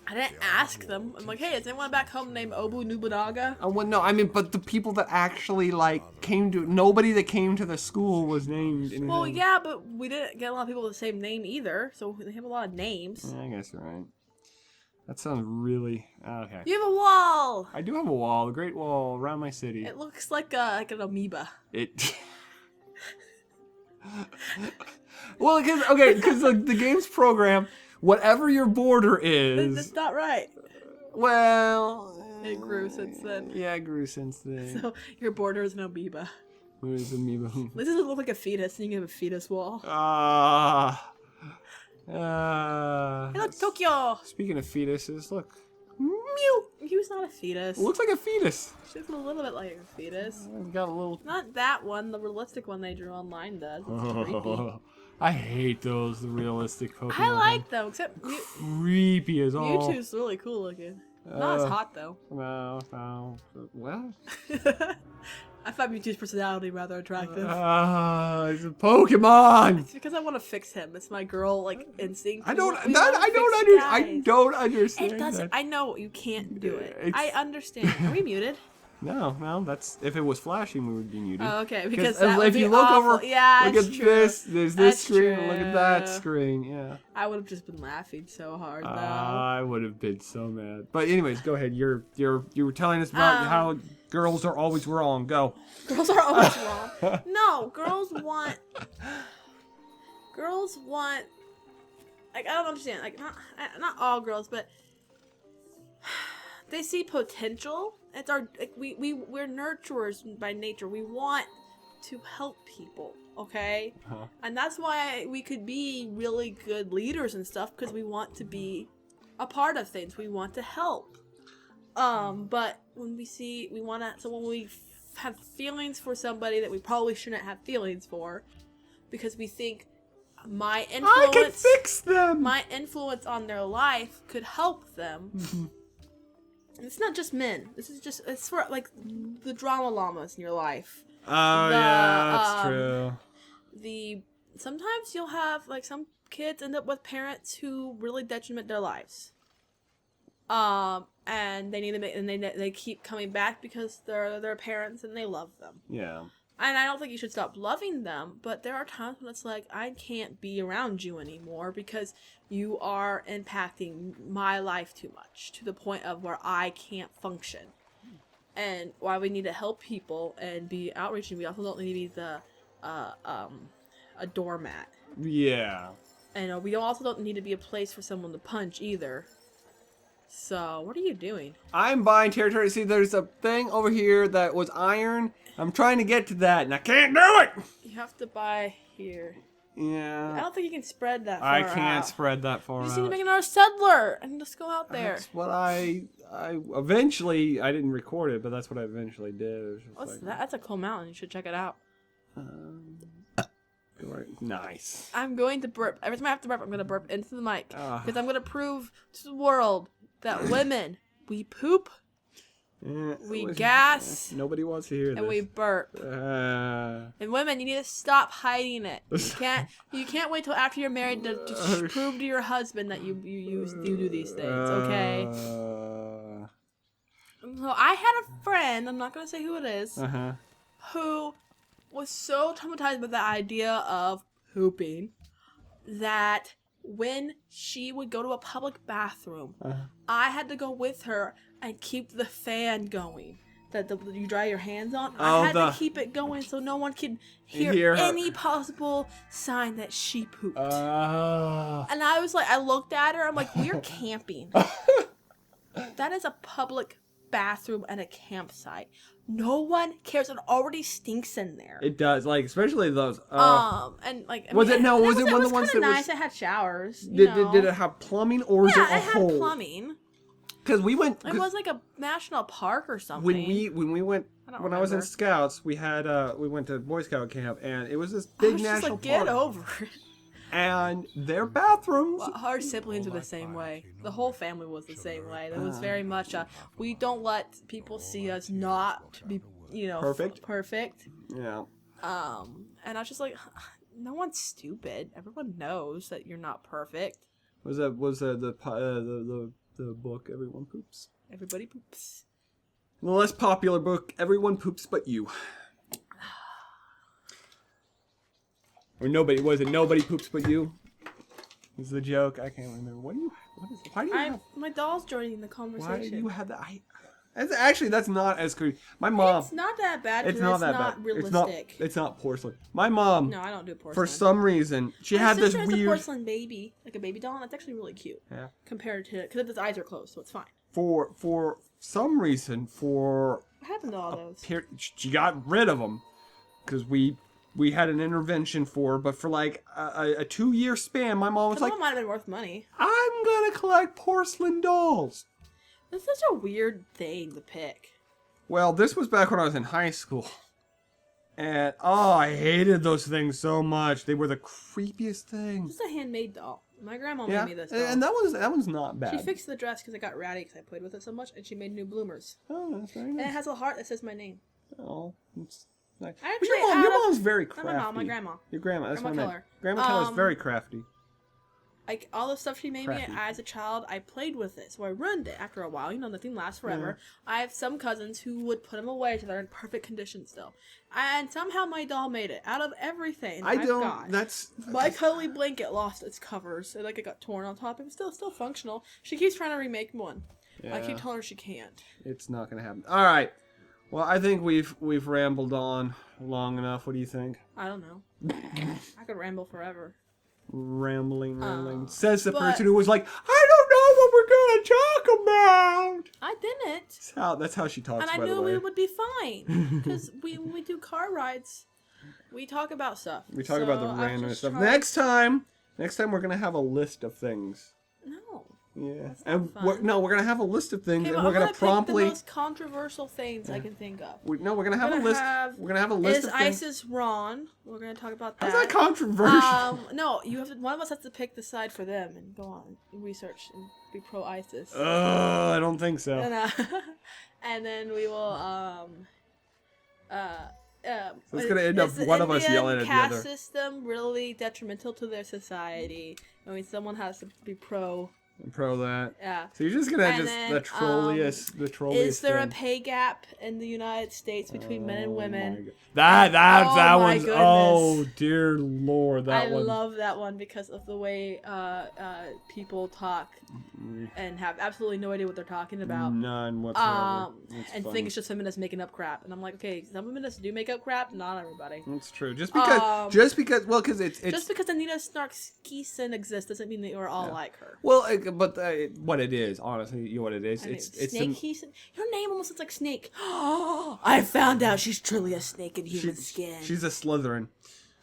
I didn't ask them. I'm like, hey, is anyone back home named Obu Nobunaga? Well, no, I mean, but the people that actually, nobody that came to the school was named anything. Well, yeah, but we didn't get a lot of people with the same name either, so they have a lot of names. Yeah, I guess you're right. That sounds really... Okay. You have a wall! I do have a wall, a great wall around my city. It looks like an amoeba. Well, because the game's program, whatever your border is... That's not right. Well... It grew since then. Yeah, it grew since then. So, your border is an amoeba. What is amoeba? This doesn't look like a fetus, and you have a fetus wall. Hey, look, Tokyo! Speaking of fetuses, look. Mew! Mew's not a fetus. It looks like a fetus. She looks a little bit like a fetus. Got a little... Not that one, the realistic one they drew online does. It's creepy. I hate those, the realistic Pokemon. I like them, except creepy as all. Mewtwo's really cool looking. Not as hot, though. No. Well... I find Mewtwo's personality rather attractive. It's a Pokemon. It's because I want to fix him. It's my girl instinct. I don't understand. It doesn't. That. I know you can't do it. I understand. Are we muted? No. That's if it was flashing, we would be muted. Oh, okay. Because that would if be you look awful. over, yeah, look at true. this. There's this screen. True. Look at that screen. Yeah. I would have just been laughing so hard though. I would have been so mad. But anyways, go ahead. You were telling us about how girls are always wrong. Go. Girls are always wrong. No, girls want. Like, I don't understand. Like, not all girls, but they see potential. It's we're nurturers by nature. We want to help people, okay? And that's why we could be really good leaders and stuff, because we want to be a part of things. We want to help. But when when we have feelings for somebody that we probably shouldn't have feelings for, because we think I can fix them. My influence on their life could help them. And it's not just men. It's for like the drama llamas in your life. Oh, yeah, that's true. Sometimes you'll have like some kids end up with parents who really detriment their lives. And they need to they keep coming back because they're their parents and they love them. Yeah. And I don't think you should stop loving them, but there are times when it's like, I can't be around you anymore because you are impacting my life too much, to the point of where I can't function. And while we need to help people and be outreaching, we also don't need to be a doormat. Yeah. And we also don't need to be a place for someone to punch either. So, what are you doing? I'm buying territory. See, there's a thing over here that was iron. I'm trying to get to that, and I can't do it! You have to buy here. Yeah. I don't think you can spread that far I can't out. spread that far out. You just need to make another settler and just go out there. That's what I eventually, I didn't record it, but that's what I eventually did. What's that? That's a cool mountain. You should check it out. Nice. I'm going to burp. Every time I have to burp, I'm going to burp into the mic. Because I'm going to prove to the world that women, we poop, we gas, nobody wants to hear this. And we burp. And women, you need to stop hiding it. You can't wait till after you're married to prove to your husband that you do these things, okay? So I had a friend, I'm not going to say who it is, who was so traumatized by the idea of pooping that when she would go to a public bathroom, I had to go with her and keep the fan going that you dry your hands on. I had to keep it going so no one could hear any possible sign that she pooped. And I was like, I looked at her, I'm like, we're camping. That is a public bathroom and a campsite. No one cares. It already stinks in there. It does, like especially those. And like was it one of the ones that nice? It had showers. Did it have plumbing or was it a hole? Yeah, it had plumbing. Because we went. It was like a national park or something. When we went when I was in remember. Scouts, we went to Boy Scout camp, and it was this big national just like, park. Get over it. And their bathrooms. Well, our siblings were the same way. The whole family was the same way. There was very much we don't let people see us not be, Perfect. Perfect. Yeah. And I was just like, no one's stupid. Everyone knows that you're not perfect. Was the book Everyone Poops? Everybody poops. The less popular book, Everyone Poops But You. Or nobody poops but you? Is the joke? I can't remember. Why do you have? My doll's joining the conversation. Why do you have that? That's not as creepy. My mom. It's not that bad. It's not that bad. Realistic. It's not porcelain. My mom. No, I don't do porcelain. For some reason, she My had this sister weird. has a porcelain baby, like a baby doll, and it's actually really cute. Yeah. Compared to, because its eyes are closed, so it's fine. For some reason, What happened to all those? She got rid of them because we had an intervention but for like a 2-year span, my mom was Some like, of them might have been worth money. I'm gonna collect porcelain dolls. That's such a weird thing to pick. Well, this was back when I was in high school. And, I hated those things so much. They were the creepiest things. It's a handmade doll. My grandma made me this doll. And that one's not bad. She fixed the dress because it got ratty because I played with it so much, and she made new bloomers. Oh, that's very And it nice. has a heart that says my name. Oh, it's nice. I But your mom's very crafty. Not my mom, my grandma. Your grandma, that's Grandma what I meant. Keller. Grandma Keller's very crafty. Like all the stuff she made Crafty. me as a child, I played with it, so I ruined it after a while. Nothing lasts forever. I have some cousins who would put them away so they're in perfect condition still, and somehow my doll made it out of everything. I've got. My cuddly blanket lost its covers, so it got torn on top. It was still functional. She keeps trying to remake one. Yeah. I keep telling her she can't. It's not gonna happen. All right. Well, I think we've rambled on long enough. What do you think? I don't know. I could ramble forever. Rambling. Says the person who was like, I don't know what we're gonna talk about. I didn't. That's how she talks. And I knew we would be fine because when we do car rides, we talk about stuff. We talk about the random stuff. Next time we're gonna have a list of things. No. Yeah. That's And not fun. we're gonna have a list of things, Okay, and we're gonna promptly. pick the most controversial things I can think of. We're gonna have a list. We're gonna have a list Is of things. ISIS wrong? We're gonna talk about that. How's that controversial? No, one of us has to pick the side for them and go on research and be pro ISIS. I don't think so. And then we will So it's gonna end up one of us yelling at the caste other. system really detrimental to their society. I mean, someone has to be pro. Pro that. Yeah. So you're just gonna And the trolliest Is there thing. a pay gap in the United States between men and women? That Oh my one's. goodness. Oh dear Lord, that I one. love that one because of the way people talk and have absolutely no idea what they're talking about. None whatsoever. And think it's just feminists making up crap. And I'm like, okay, some feminists do make up crap, not everybody. That's true. Just because, well, because it's just because Anita Snarkskison exists doesn't mean that you're all like her. Well, but what it is, honestly, what it is, it's Snake. Your name almost looks like Snake. Oh, I found out she's truly a snake in human skin. She's a Slytherin.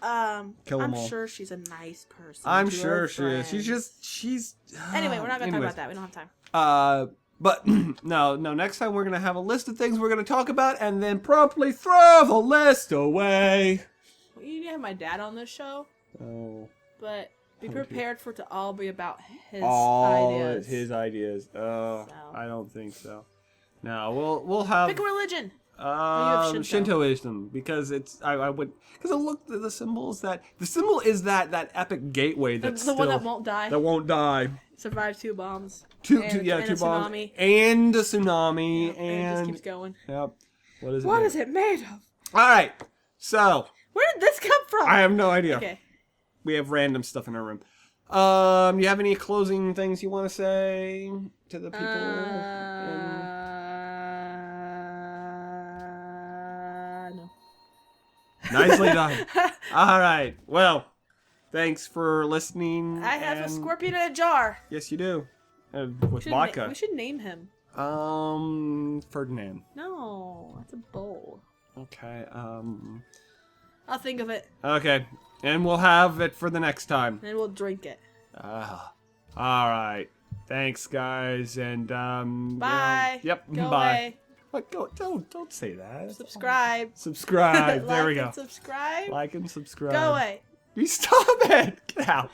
Kill 'em I'm all. sure she's a nice person. I'm to sure her she is. friends. She's. Anyway, we're not gonna talk about that. We don't have time. But no. Next time we're gonna have a list of things we're gonna talk about, and then promptly throw the list away. Well, you need to have my dad on this show. Oh. But be prepared for it to all be about his All ideas. his idees. Oh, So. I don't think so. No, we'll have. Pick a religion. You have Shinto. Shintoism, because I would, because I looked at the symbol is that epic gateway that's the one that won't die. That won't die. Survived 2 bombs. Two and bombs. Tsunami. And a tsunami. And it just keeps going. Yep. What is it? What made is it made of? All right. So Where did this come from? I have no idea. Okay. We have random stuff in our room. You have any closing things you want to say to the people? No. Nicely done. All right. Well, thanks for listening. I have a scorpion in a jar. Yes, you do. With vodka. We should name him. Ferdinand. No, that's a bowl. Okay. I'll think of it. Okay. And we'll have it for the next time. And we'll drink it. All right. Thanks, guys, and Bye. Yep. Go Bye. away. What? Go. Don't say that. Subscribe. Subscribe. There we Like go. and subscribe. Like and subscribe. Go away. You stop it. Get out.